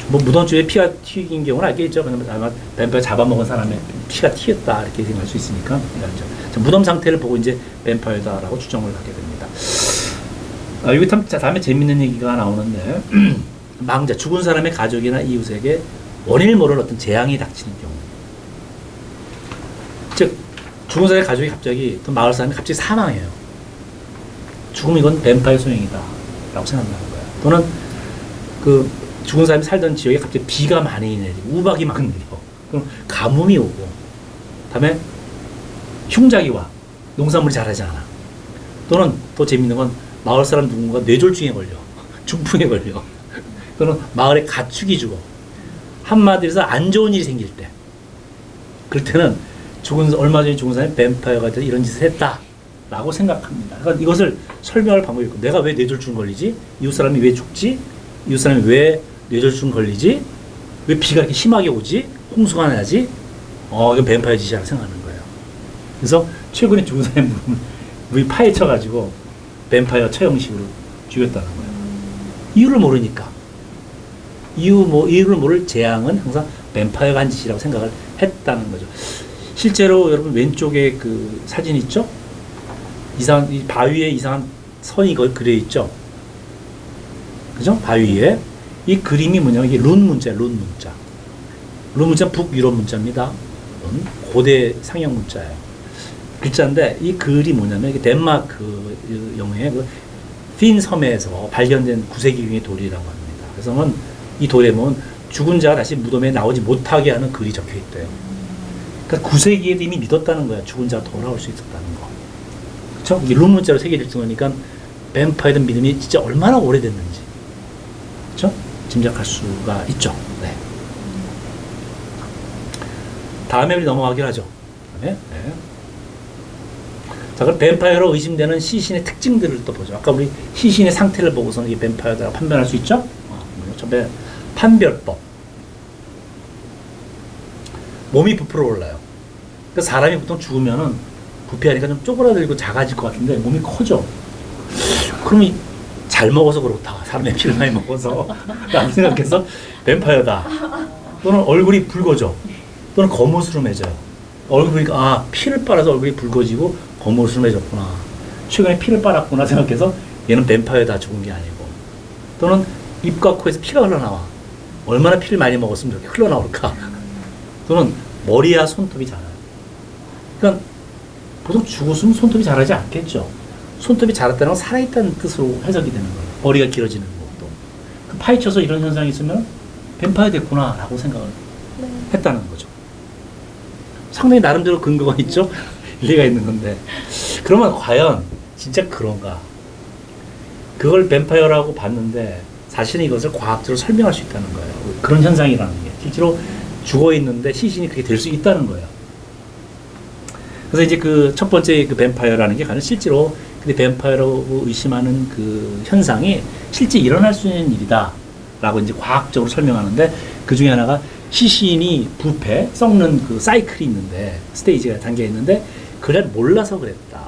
뭐 무덤 쪽에 피가 튀긴 경우는 알겠죠. 왜냐면 아마 뱀파이어 잡아먹은 사람의 피가 튀었다 이렇게 생각할 수 있으니까. 자, 무덤 상태를 보고 이제 뱀파이어다라고 추정을 하게 됩니다. 여기 다음에 재밌는 얘기가 나오는데 망자, 죽은 사람의 가족이나 이웃에게 원인을 모르는 어떤 재앙이 닥치는 경우, 즉 죽은 사람의 가족이 갑자기 또 마을 사람이 갑자기 사망해요. 죽음, 이건 뱀파이어 소행이다 라고 생각하는 거예요. 또는 그 죽은 사람이 살던 지역에 갑자기 비가 많이 내리고 우박이 막 내려. 그럼 가뭄이 오고, 다음에 흉작이 와. 농산물이 자라지 않아. 또는 더 재밌는 건 마을 사람 누군가 뇌졸중에 걸려. 중풍에 걸려. 또는 마을에 가축이 죽어. 한마디로 해서 안 좋은 일이 생길 때. 그럴 때는 얼마 전에 죽은 사람이 뱀파이어가 돼서 이런 짓을 했다 라고 생각합니다. 그러니까 이것을 설명할 방법이 있고, 내가 왜 뇌졸중 걸리지? 이웃 사람이 왜 죽지? 이웃 사람이 왜 뇌졸중 걸리지? 왜 비가 이렇게 심하게 오지? 홍수가 나지? 이거 뱀파이어 짓이라고 생각하는 거예요. 그래서 최근에 죽은 사람의 물이 파헤쳐가지고 뱀파이어 처형식으로 죽였다는 거예요. 이유를 모르니까. 이유를 모를 재앙은 항상 뱀파이어가 한 짓이라고 생각을 했다는 거죠. 실제로 여러분 왼쪽에 그 사진 있죠? 이 바위에 이상한 선이 그려 있죠? 그죠? 바위에. 이 그림이 뭐냐면 이게 룬 문자예요, 룬 문자. 룬 문자는 북유럽 문자입니다. 고대 상형 문자예요. 글자인데 이 글이 뭐냐면 이게 덴마크 영의 핀 섬에서 발견된 9세기경의 돌이라고 합니다. 그래서는 이 돌에 보면 죽은 자가 다시 무덤에 나오지 못하게 하는 글이 적혀 있대요. 그러니까 9세기에 이미 믿었다는 거야. 죽은 자가 돌아올 수 있었다는 거. 그렇죠? 이게 룬 문자로 새겨질 거니까 뱀파이어 믿음이 진짜 얼마나 오래됐는지, 그렇죠? 짐작할 수가 있죠. 네. 다음에 우리 넘어가기로 하죠. 네. 자, 그럼 뱀파이어로 의심되는 시신의 특징들을 또 보죠. 아까 우리 시신의 상태를 보고서는 이게 뱀파이어다 판별할 수 있죠? 처음에 판별법. 몸이 부풀어 올라요. 그러니까 사람이 보통 죽으면은 부패하니까 좀 쪼그라들고 작아질 것 같은데 몸이 커져. 그러면 잘 먹어서 그렇다. 사람의 피를 많이 먹어서. 라고 생각해서 뱀파이어다. 또는 얼굴이 붉어져. 또는 거무스름해져요. 얼굴이 피를 빨아서 얼굴이 붉어지고 거무스름해졌구나. 최근에 피를 빨았구나 생각해서 얘는 뱀파이어다, 죽은 게 아니고. 또는 입과 코에서 피가 흘러나와. 얼마나 피를 많이 먹었으면 저렇게 흘러나올까. 또는 머리야 손톱이 자라요. 그러니까 보통 죽었으면 손톱이 자라지 않겠죠. 손톱이 자랐다는 건 살아있다는 뜻으로 해석이 되는 거예요. 머리가 길어지는 것도. 그 파헤쳐서 이런 현상이 있으면 뱀파이어 됐구나 라고 생각을 했다는 거죠. 상당히 나름대로 근거가 있죠. 일리가 있는 건데, 그러면 과연 진짜 그런가? 그걸 뱀파이어라고 봤는데 사실은 이것을 과학적으로 설명할 수 있다는 거예요. 그런 현상이라는 게 실제로 죽어 있는데 시신이 그렇게 될 수 있다는 거예요. 그래서 이제 그 첫 번째 그 뱀파이어라는 게 가는 실제로 근데 뱀파이어라고 의심하는 그 현상이 실제 일어날 수 있는 일이다라고 이제 과학적으로 설명하는데 그 중에 하나가 시신이 부패 썩는 그 사이클이 있는데 스테이지가 담겨 있는데 그걸 몰라서 그랬다.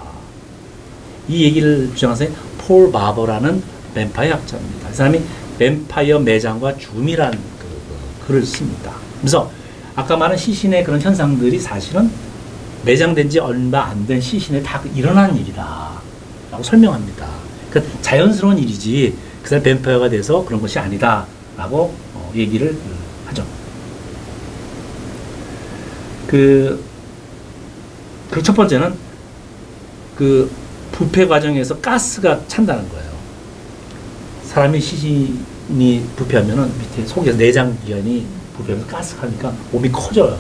이 얘기를 주장한 사람이 폴 바버라는 뱀파이어 학자입니다. 그 사람이 뱀파이어 매장과 죽음이라는 그 글을 씁니다. 그래서 아까 말한 시신의 그런 현상들이 사실은 매장된 지 얼마 안 된 시신에 다 일어난 일이다 라고 설명합니다. 그러니까 자연스러운 일이지 그 사람이 뱀파이어가 돼서 그런 것이 아니다 라고 얘기를 하죠. 그 첫 번째는 그 부패 과정에서 가스가 찬다는 거예요. 사람이 시신이 부패하면은 밑에 속에서 내장 기관이 부패하면서 가스가 하니까 몸이 커져요.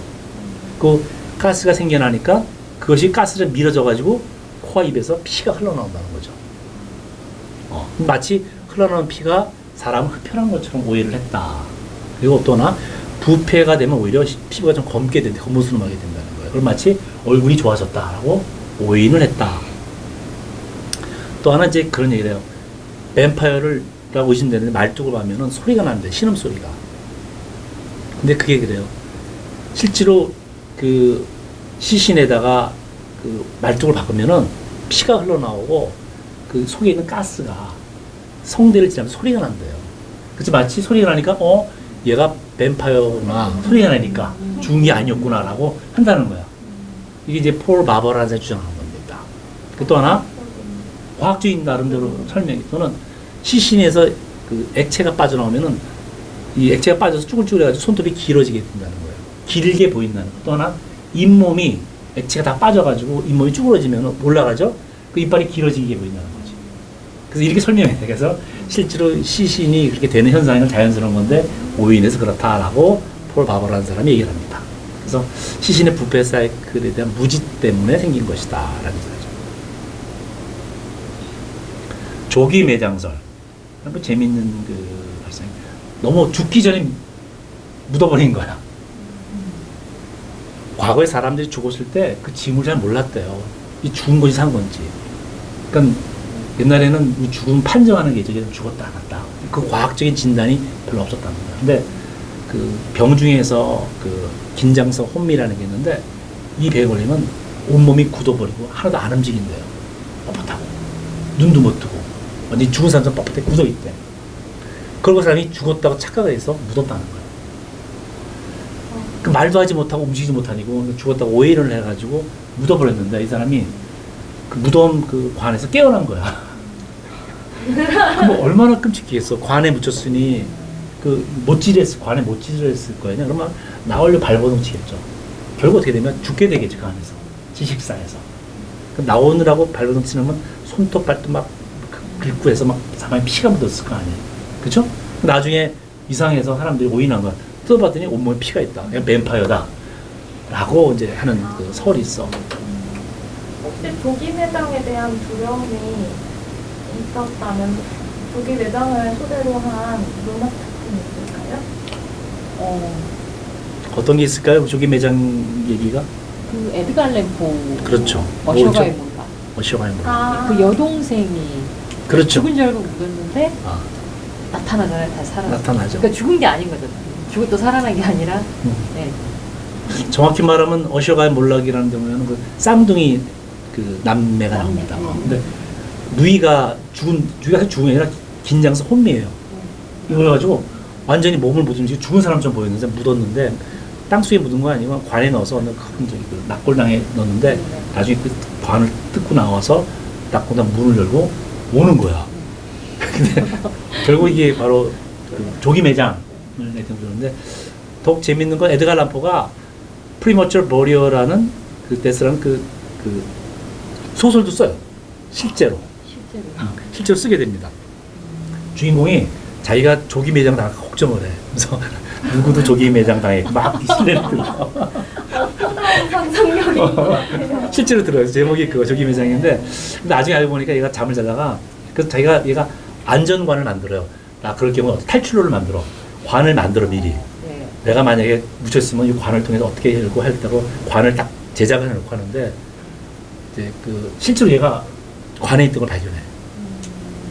그 가스가 생겨나니까 그것이 가스를 밀어져-가지고 코와 입에서 피가 흘러나온다는 거죠. 마치 흘러나오는 피가 사람을 흡혈한 것처럼 오해를 했다. 그리고 또 하나, 부패가 되면 오히려 피부가 좀 검게 된다, 거무스름하게 된다는 거예요. 그럼 마치 얼굴이 좋아졌다라고 오인을 했다. 또 하나 이제 그런 얘기를 해요. 뱀파이어라고 의심되는데 말뚝을 하면은 소리가 난대, 신음소리가. 근데 그게 그래요. 실제로 그 시신에다가 그 말뚝을 박으면은 피가 흘러나오고 그 속에 있는 가스가 성대를 지나면 소리가 난대요. 그래서 마치 소리가 나니까 얘가 뱀파이어나 소리가 나니까 죽은 게 아니었구나라고 한다는 거야. 이게 이제 폴 바버라는 사람이 주장하는 겁니다. 또 하나 과학적인 나름대로 설명이 또는 시신에서 그 액체가 빠져나오면은 이 액체가 빠져서 쭈글쭈글해가지고 손톱이 길어지게 된다는 거예요. 길게 보인다는 거. 또 하나 잇몸이 액체가 다 빠져가지고 잇몸이 쭈그러지면 올라가죠. 그 이빨이 길어지게 보인다는 거지. 그래서 이렇게 설명해요. 그래서 실제로 시신이 그렇게 되는 현상은 자연스러운 건데 오인해서 그렇다라고 폴 바버라는 사람이 얘기를 합니다. 그래서 시신의 부패 사이클에 대한 무지 때문에 생긴 것이다라는 거죠. 조기 매장설. 뭐 재밌는 그 발상이 너무 죽기 전에 묻어버린 거야. 과거에 사람들이 죽었을 때 그 징후를 잘 몰랐대요. 이 죽은 것이 산 건지. 그러니까 옛날에는 이 죽음 판정하는 게 있죠. 죽었다 안 했다. 그 과학적인 진단이 별로 없었다는 거야. 근데 그 병 중에서 그 긴장성 혼미라는 게 있는데 이 병에 걸리면 온몸이 굳어버리고 하나도 안 움직인대요. 뻣뻣하고 눈도 못 뜨고 완전히 죽은 사람처럼 뻣뻣해 굳어있대. 그러고 사람이 죽었다고 착각을 해서 묻었다는 거예요. 그 말도 하지 못하고 움직이지 못하고 죽었다고 오해를 해가지고 묻어버렸는데 이 사람이 그 무덤 그 관에서 깨어난 거야. 그럼 얼마나 끔찍했어. 관에 묻혔으니 그 못질했을 관에 못질했을 거예요. 그러면 나오려 발버둥 치겠죠. 결국 어떻게 되면 죽게 되겠죠. 그 안에서 지식사에서. 나오느라고 발버둥 치면 손톱 발톱 막 긁고 해서 막 사방에 피가 묻었을 거 아니에요. 그렇죠? 나중에 이상해서 사람들이 오인한 거야. 뜯어봤더니 온몸에 피가 있다. 그냥 뱀파이어다. 라고 이제 하는 그 설이 있어. 혹시 조기 매장에 대한 두려움이 있었다면 조기 매장을 소재로 한 문학 작품이 있을까요? 어떤 게 있을까요? 조기 매장 얘기가? 그 에드가 알렌 포. 그렇죠. 어셔가의 문화. 어셔가의 문화. 그 여동생이 그렇죠. 죽은 줄 알고 묻었는데 나타나잖아요. 다시 살아. 나타나죠. 그러니까 죽은 게 아닌 거잖아요. 죽었다 살아난 게 아니라. 네. 정확히 말하면 어셔가의 몰락이라는 경우에는 그 쌍둥이 그 남매가 나옵니다. 근데 누이가 사실 죽은 게 아니라 긴장성 혼미해요. 이걸 가지고 완전히 몸을 못 움직이고 죽은 사람처럼 보였는데 묻었는데 땅속에 묻은 거 아니고 관에 넣어서 큰 저기 그 낙골당에 넣었는데 나중에 그 관을 뜯고 나와서 낙골당 문을 열고 오는 거야. 근데 결국 이게 바로 그 조기 매장을 내세우는데 더욱 재밌는 건 에드가 알란 포가 프리머처 버리어라는 그 데스라는 그 소설도 써요. 실제로 쓰게 됩니다. 주인공이 자기가 조기 매장 당할까 걱정을 해. 그래서 누구도 조기 매장 당해 막 신뢰를 들고 상상력이 실제로 들어요. 제목이 그거 조기 매장인데 나중에 알고 보니까 얘가 잠을 자다가 그래서 얘가 안전관을 만들어요. 그럴 경우 탈출로를 만들어. 관을 만들어 미리. 네. 내가 만약에 묻혔으면 이 관을 통해서 어떻게 열고 할 때로 관을 딱 제작을 해놓고 하는데 이제 그 실제로 얘가 관에 있던 걸 발견해.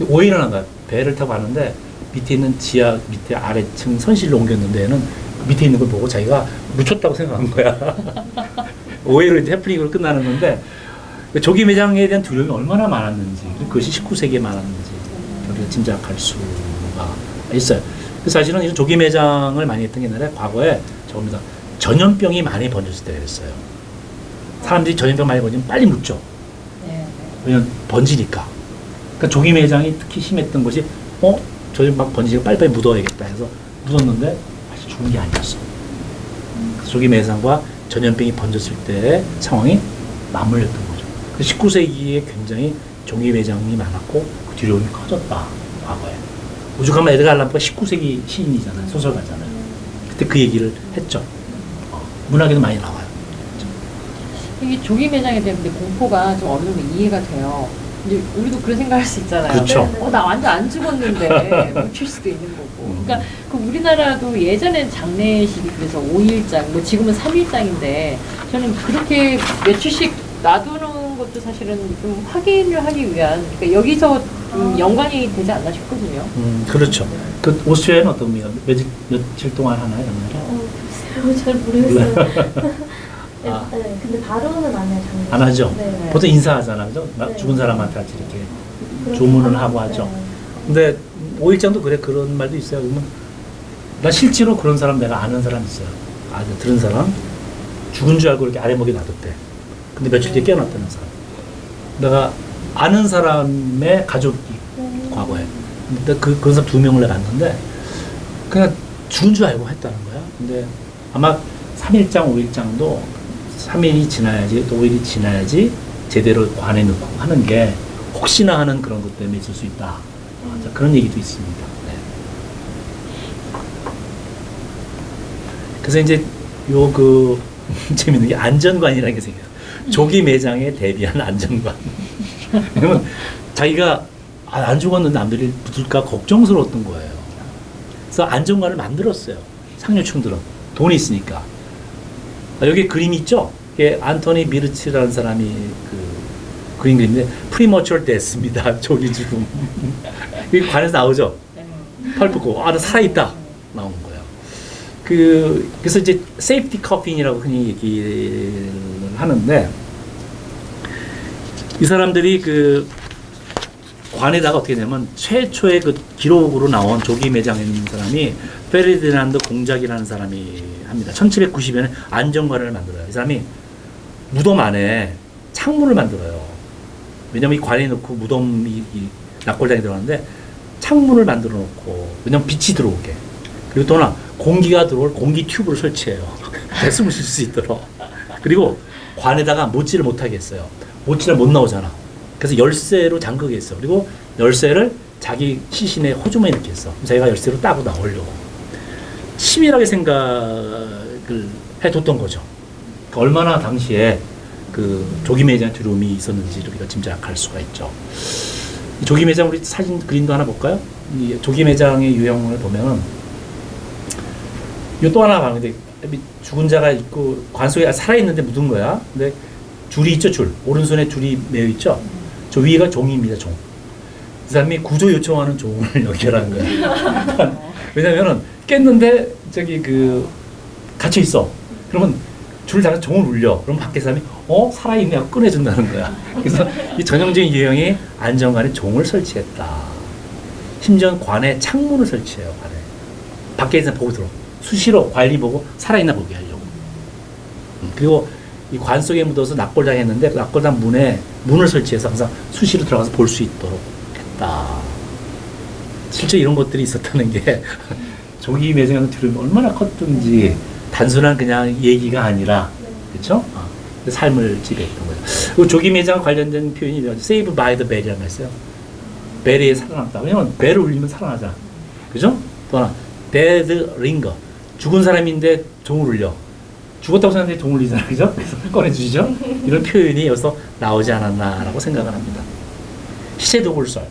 오해를 한 거야. 배를 타고 가는데 밑에 있는 지하 밑에 아래층 선실로 옮겼는데 얘는 밑에 있는 걸 보고 자기가 묻혔다고 생각한 거야. 오해로 이제 해프닝으로 끝나는 건데 조기 매장에 대한 두려움이 얼마나 많았는지 그리고 그것이 19세기에 많았는지 우리가 짐작할 수가 있어요. 그래서 사실은 이런 조기 매장을 많이 했던 게 옛날에 과거에 저겁니다. 전염병이 많이 번졌을 때 그랬어요. 사람들이 전염병 많이 번지면 빨리 묻죠. 네. 왜냐면 번지니까. 그러니까 조기 매장이 특히 심했던 것이 저기 막 번지니까 빨리빨리 묻어야겠다 해서 묻었는데 사실 죽은 게 아니었어. 그래서 조기 매장과 전염병이 번졌을 때의 상황이 맞물렸던 거죠. 19세기에 굉장히 조기 매장이 많았고 그 두려움이 커졌다. 과거에. 오죽하면 에드가 알란 포가 19세기 시인이잖아요. 소설가잖아요. 그때 그 얘기를 했죠. 문학에도 많이 나와요. 이게 조기 매장에 대한 근데 공포가 좀 어느 정도 이해가 돼요. 이제 우리도 그런 생각할 수 있잖아요. 그렇죠. 나 완전 안 죽었는데 묻힐 수도 있는 거고. 그러니까 그 우리나라도 예전엔 장례식이 그래서 5일장, 뭐 지금은 3일장인데 저는 그렇게 며칠씩 놔두는 것도 사실은 좀 확인을 하기 위한, 그러니까 여기서 좀 연관이 되지 않나 싶거든요. 그렇죠. 그 오스트리아는 어떤 며칠 동안 하나요, 연말에? 글쎄요, 잘 모르겠어요. 네, 아. 네, 근데 바로는 안 해요, 장례식. 안 하죠. 네. 보통 인사하잖아요. 그죠? 네. 죽은 사람한테 같이 이렇게 그렇게 조문을 하고, 하고 하죠. 네. 근데 5일장도 그래, 그런 말도 있어요. 그러면 나 실제로 그런 사람 내가 아는 사람 있어요. 들은 사람 죽은 줄 알고 이렇게 아래목에 놔뒀대. 근데 며칠 뒤에 깨어났다는 사람. 내가 아는 사람의 가족이 과거에. 근데 그런 사람 2명을 내가 봤는데 그냥 죽은 줄 알고 했다는 거야. 근데 아마 3일장, 5일장도 3일이 지나야지, 또 5일이 지나야지 제대로 관에 넣고 하는 게 혹시나 하는 그런 것 때문에 있을 수 있다. 그런 얘기도 있습니다. 네. 그래서 이제 재밌는 게 안전관이라는 게 생겨요. 조기 매장에 대비한 안전관. 왜냐면 자기가 안 죽었는데 남들이 묻을까 걱정스러웠던 거예요. 그래서 안전관을 만들었어요. 상류층들은. 돈이 있으니까. 여기 그림이 있죠? 이게 안토니 미르치라는 사람이 그린 그림인데 프리머추얼 데스입니다. 조기 죽음. 이 관에서 나오죠? 펄프고 나 살아있다. 나온 거예요. 그래서 이제 세이프티 커핑이라고 흔히 얘기를 하는데 이 사람들이 관에다가 어떻게 되냐면 최초의 기록으로 나온 조기 매장에 있는 사람이 페르디난드 공작이라는 사람이 합니다. 1790년에 안전관을 만들어요. 이 사람이 무덤 안에 창문을 만들어요. 왜냐면 이 관에 넣고 무덤이 낙골당에 들어가는데 창문을 만들어 놓고 왜냐면 빛이 들어오게. 그리고 또 하나 공기가 들어올 공기 튜브를 설치해요. 숨을 쉴 수 있도록. 그리고 관에다가 못질을 못하게 했어요. 못질을 못 나오잖아. 그래서 열쇠로 잠그게 했어. 그리고 열쇠를 자기 시신의 호주머니에 이렇게 했어. 자기가 열쇠로 따고 나오려고. 치밀하게 생각을 해뒀던 거죠. 얼마나 당시에 조기 매장 두려움이 있었는지 우리가 짐작할 수가 있죠. 조기 매장 우리 사진 그림도 하나 볼까요? 이 조기 매장의 유형을 보면은 이 또 하나 봤는데 죽은 자가 있고 관 속에 살아있는데 묻은 거야. 근데 줄이 있죠, 줄. 오른손에 줄이 매여 있죠. 저 위에가 종입니다, 종. 이 사람이 구조 요청하는 종을 연결한 거야. 왜냐면은 깼는데 갇혀 있어. 그러면 줄을 달아서 종을 울려. 그럼 밖에 사람이 살아있네 하고 꺼내준다는 거야. 그래서 이 전형적인 유형이 안전관에 종을 설치했다. 심지어 관에 창문을 설치해요. 관에. 밖에 있는 사람 보고 들어. 수시로 관리 보고 살아있나 보게 하려고. 그리고 이 관 속에 묻어서 낙골당했는데 낙골당 문을 설치해서 항상 수시로 들어가서 볼 수 있도록 했다. 실제 이런 것들이 있었다는 게 조기 매장에서 두려움이 얼마나 컸던지 단순한 그냥 얘기가 아니라 그렇죠? 삶을 지배했던 거죠. 조기 매장 관련된 표현이 Save by the Bell이라는 거 있어요. 벨에 살아났다. 왜냐면 벨을 울리면 살아나잖아. 그죠? 또 하나 Dead Ringer. 죽은 사람인데 종을 울려. 죽었다고 생각하는데 종을 울리잖아. 그죠? 그래서 꺼내주시죠. 이런 표현이 여기서 나오지 않았나라고 생각을 합니다. 시체도굴설.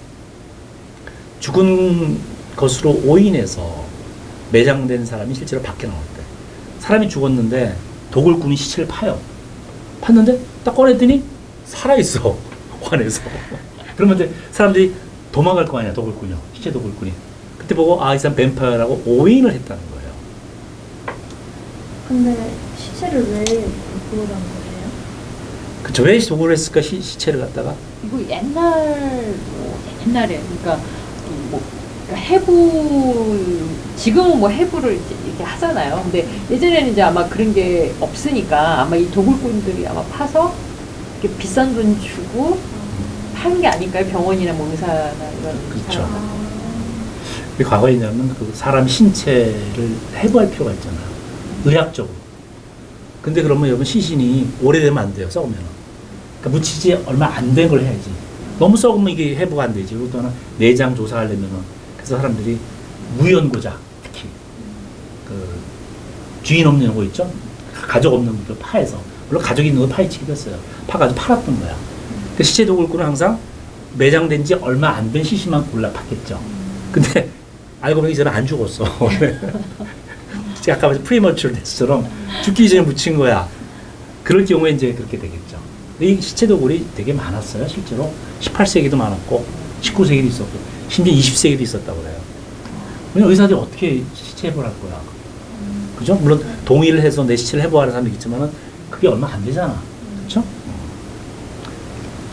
죽은 것으로 오인해서 매장된 사람이 실제로 밖에 나왔대. 사람이 죽었는데 도굴꾼이 시체를 파요. 팠는데 딱 꺼냈더니 살아있어. 환해서. 그러면 이제 사람들이 도망갈 거 아니야, 도굴꾼이요. 시체 도굴꾼이. 그때 보고 아, 이 사람 뱀파이어라고 오인을 했다는 거예요. 근데 시체를 왜 도굴한 거예요? 그쵸. 왜 도굴을 했을까, 시체를 갖다가? 이거 옛날에 그러니까 뭐 그러니까 해부 지금은 뭐 해부를 이렇게 하잖아요. 근데 예전에는 이제 아마 그런 게 없으니까 아마 이 도굴꾼들이 아마 파서 이렇게 비싼 돈 주고 판 게 아닐까요? 병원이나 뭐 의사나 이런. 그쵸. 사람. 우리 과거에 있냐면 그 사람 신체를 해부할 필요가 있잖아요. 의학적으로. 근데 그러면 여러분 시신이 오래되면 안 돼요. 썩으면. 그러니까 묻히지 얼마 안 된 걸 해야지. 너무 썩으면 이게 해부가 안 되지. 그리고 또 하나 내장 조사하려면은 그래서 사람들이 무연고자 특히 그 주인 없는 거 있죠. 가족 없는 걸 파해서 물론 가족이 있는 걸 파헤치기도 했어요. 파가지고 팔았던 거야. 그 시체 도굴꾼은 항상 매장된 지 얼마 안 된 시신만 골라 팠겠죠. 근데 알고 보니 이 사람 안 죽었어. 제가 아까 말한 프리머추얼 데스처럼 죽기 전에 묻힌 거야. 그럴 경우에 이제 그렇게 되겠죠. 근데 이 시체 도굴이 되게 많았어요. 실제로 18세기도 많았고 19세기도 있었고 심지어 20세기도 있었다고 그래요. 왜냐면 의사들이 어떻게 시체 해부를 할 거야. 그죠? 물론 동의를 해서 내 시체를 해부하는 사람도 있지만은 그게 얼마 안 되잖아. 그렇죠?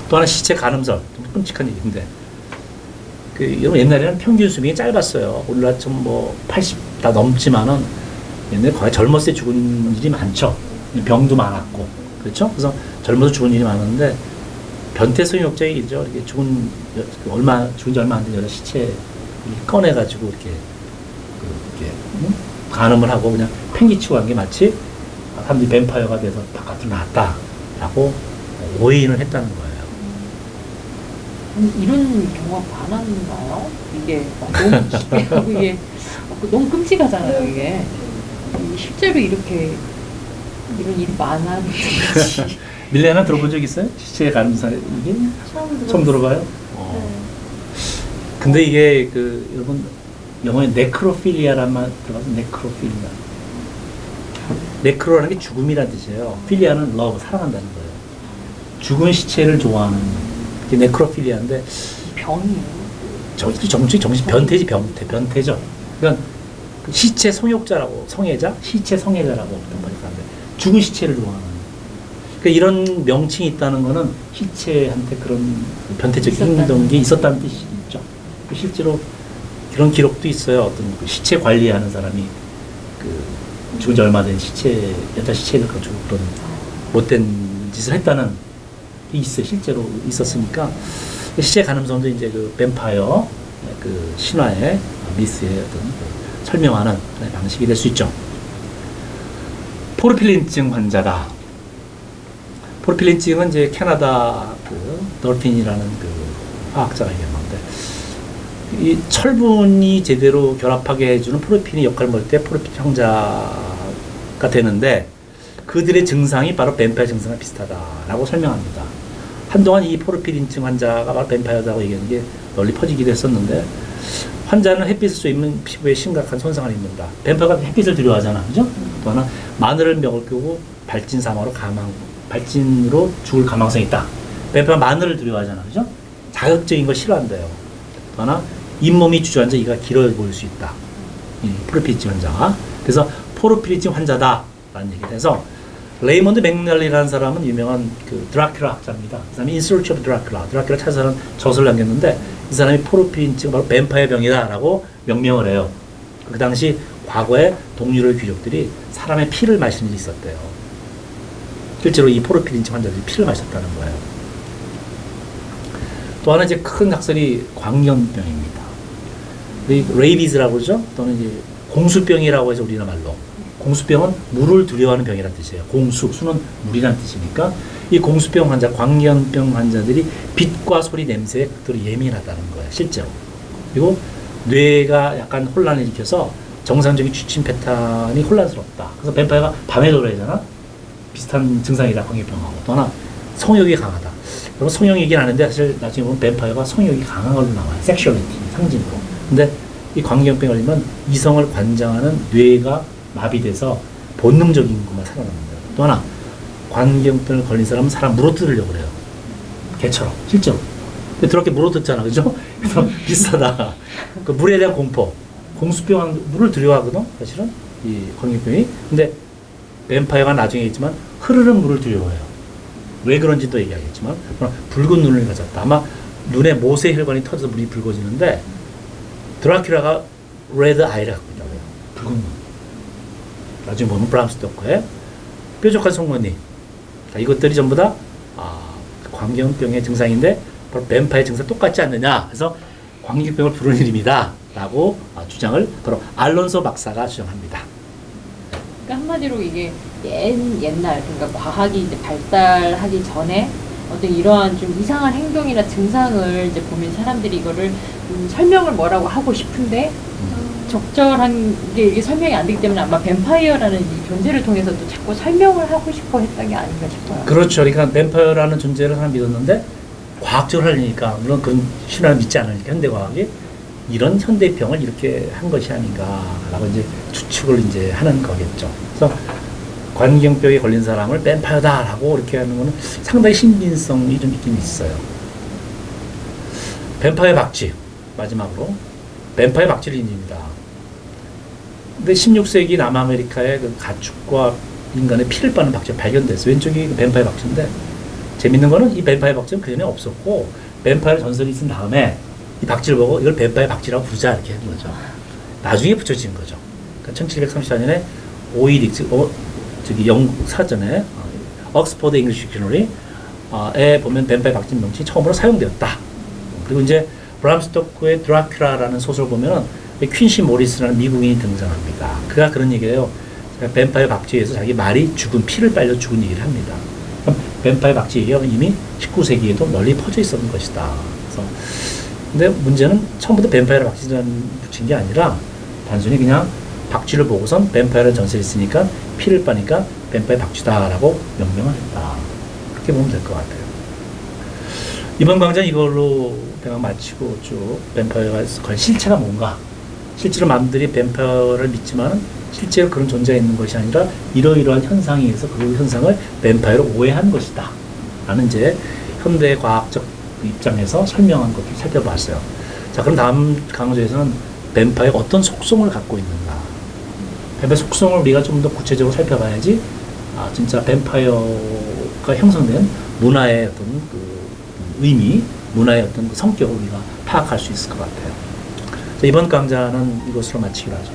또 하나 시체 간음설. 좀 끔찍한 얘기인데. 여러분 옛날에는 평균 수명이 짧았어요. 우리나라 좀 뭐 80 다 넘지만은 옛날에 거의 젊었을 때 죽은 일이 많죠. 병도 많았고. 그렇죠? 그래서 젊어서 죽은 일이 많았는데 변태 성욕자이죠. 이렇게 죽은 지 얼마 안 된 여자 시체 꺼내가지고 이렇게 간음을 하고 그냥 팽개치고 한 게 마치 사람들이 뱀파이어가 돼서 바깥으로 나왔다라고 오인을 했다는 거예요. 이런 경우가 많았나요? 이게 너무 기괴하고 이게 너무 끔찍하잖아요. 이게 실제로 이렇게 이런 일이 많았는지. 밀레나 들어본 적 있어요? 시체 간음살 이게 처음 들어봐요? 근데 이게 여러분 영어에 네크로필리아란 말 들어봐서 네크로필리아. 네크로라는 게 죽음이라는 뜻이에요. 필리아는 러브, 사랑한다는 거예요. 죽은 시체를 좋아하는 게 네크로필리아인데 병이에요. 정신 변태지, 변태죠. 그러니까 시체 성욕자라고 시체 성애자라고 번역하는데 죽은 시체를 좋아하는. 그러니까 이런 명칭이 있다는 거는 시체한테 그런 변태적인 행동이 있었다는 뜻이 있죠. 실제로 그런 기록도 있어요. 어떤 시체 관리하는 사람이 죽은 지 얼마 된 여자 시체를 가지고 그런 못된 짓을 했다는 게 있어요. 실제로 있었으니까 시체 간음성도 이제 뱀파이어 신화의 미스의 어떤 설명하는 방식이 될 수 있죠. 포르필린증 환자다. 포르필린증은 이제 캐나다 덜핀이라는 화학자가 얘기하는데 이 철분이 제대로 결합하게 해주는 포르핀이 역할을 할 때 포르핀 형자가 되는데 그들의 증상이 바로 뱀파이어 증상과 비슷하다라고 설명합니다. 한동안 이 포르필린증 환자가 바로 뱀파이어라고 얘기하는 게 널리 퍼지기도 했었는데 환자는 햇빛을 쏘이면 피부에 심각한 손상을 입는다. 뱀파이어가 햇빛을 두려워하잖아. 그죠? 또 하나 마늘을 먹을 경우 발진으로 죽을 가망성이 있다. 뱀파이어가 마늘을 두려워하잖아. 그죠? 자극적인 걸 싫어한대요. 또 하나 잇몸이 주저앉아 이가 길어 보일 수 있다. 포르필린증 환자가. 그래서 포르필린증 환자다라는 얘기를 해서 레이먼드 맥널리라는 사람은 유명한 드라큘라 학자입니다. 그 사람이 In Search of Dracula, 드라큘라 찾아서는 저서를 남겼는데 이 사람이 포르필린증 바로 뱀파이어 병이다라고 명명을 해요. 그 당시 과거에 동유럽 귀족들이 사람의 피를 마시는 일이 있었대요. 실제로 이 포르필린증 환자들이 피를 마셨다는 거예요. 또 하나 이제 큰 학설이 광견병입니다. 레이비즈라고 그러죠? 또는 이제 공수병이라고 해서 우리나라 말로. 공수병은 물을 두려워하는 병이라는 뜻이에요. 수는 물이라는 뜻이니까 이 공수병 환자, 광견병 환자들이 빛과 소리, 냄새에 극도로 예민하다는 거예요. 실제로. 그리고 뇌가 약간 혼란을 일으켜서 정상적인 취침 패턴이 혼란스럽다. 그래서 뱀파이어가 밤에 돌아다니잖아. 비슷한 증상이다. 광견병하고. 또 하나 성욕이 강하다. 여러분 성욕 얘기는 하는데 사실 나중에 보면 뱀파이어가 성욕이 강한 걸로 나와요. 섹슈얼리티. 상징으로. 근데 이 광견병에 걸리면 이성을 관장하는 뇌가 마비돼서 본능적인 것만 살아납니다. 또 하나, 광견병을 걸린 사람은 사람 물어뜯으려고 그래요. 개처럼, 실제로. 근데 저렇게 물어뜯잖아, 그죠? 그래서 비슷하다. 그 물에 대한 공포. 공수병은 물을 두려워하거든, 사실은. 이 광견병이. 근데 뱀파이어가 나중에 있지만 흐르는 물을 두려워해요. 왜 그런지도 얘기하겠지만, 붉은 눈을 가졌다. 아마 눈에 모세 혈관이 터져서 물이 붉어지는데, 드라큘라가 레드 아이를 갖고 있다고 해요. 붉은 눈. 나중에 보면 브람 스토커의 뾰족한 송곳니. 이것들이 전부 다 광견병의 증상인데 바로 뱀파이어 증상 똑같지 않느냐. 그래서 광견병을 부르는 이름이다 라고 주장을 바로 알론소 박사가 주장합니다. 그러니까 한마디로 이게 옛날 그러니까 과학이 이제 발달하기 전에 어떤 이러한 좀 이상한 행동이나 증상을 이제 보면 사람들이 이거를 설명을 뭐라고 하고 싶은데 적절한 게 이게 설명이 안 되기 때문에 아마 뱀파이어라는 이 존재를 통해서도 자꾸 설명을 하고 싶어 했던 게 아닌가 싶어요. 그렇죠. 그러니까 뱀파이어라는 존재를 하나 믿었는데 과학적으로 하려니까 물론 그런 신화를 믿지 않으니까 현대과학이 이런 현대병을 이렇게 한 것이 아닌가라고 이제 추측을 이제 하는 거겠죠. 그래서 관경병에 걸린 사람을 뱀파이어다라고 이렇게 하는 거는 상당히 신빙성이 좀 있긴 있어요. 뱀파이어 박쥐 마지막으로 뱀파이어 박쥐를 인입니다. 근데 16세기 남아메리카의 그 가축과 인간의 피를 빠는 박쥐가 발견됐어요. 왼쪽이 그 뱀파이어 박쥐인데 재밌는 거는 이 뱀파이어 박쥐는 그전에 없었고 뱀파이어 전설이 있은 다음에 이 박쥐를 보고 이걸 뱀파이어 박쥐라고 부르자 이렇게 한 거죠. 나중에 붙여진 거죠. 그러니까 1734년에 오이딕 저기 영국 사전에 옥스퍼드 잉글리시 디크셔너리에 보면 뱀파이어 박쥐 명칭이 처음으로 사용되었다. 그리고 이제 브람 스토커의 드라큘라라는 소설 보면은 퀸시 모리스라는 미국인이 등장합니다. 그가 그런 얘기예요. 뱀파이어 박쥐에서 자기 말이 죽은 피를 빨려 죽은 얘기를 합니다. 그럼 뱀파이어 박쥐 얘기가 이미 19세기에도 널리 퍼져 있었던 것이다. 그래서 근데 문제는 처음부터 뱀파이어 박쥐라는 붙인 게 아니라 단순히 그냥 박쥐를 보고선 뱀파이어라는 전설이 있으니까 피를 빠니까 뱀파이어 박쥐다라고 명명을 했다. 그렇게 보면 될 것 같아요. 이번 강좌는 이걸로 내가 마치고 쭉 뱀파이어가 걸린 실체가 뭔가 실제로 남들이 뱀파이어를 믿지만 실제로 그런 존재가 있는 것이 아니라 이러이러한 현상에 의해서 그 현상을 뱀파이어로 오해한 것이다 라는 이제 현대 과학적 입장에서 설명한 것을 살펴봤어요. 자, 그럼 다음 강좌에서는 뱀파이어가 어떤 속성을 갖고 있는가, 뱀파이어 속성을 우리가 좀 더 구체적으로 살펴봐야지 진짜 뱀파이어가 형성된 문화의 어떤 그 의미, 문화의 어떤 그 성격을 우리가 파악할 수 있을 것 같아요. 자, 이번 강좌는 이것으로 마치기로 하죠.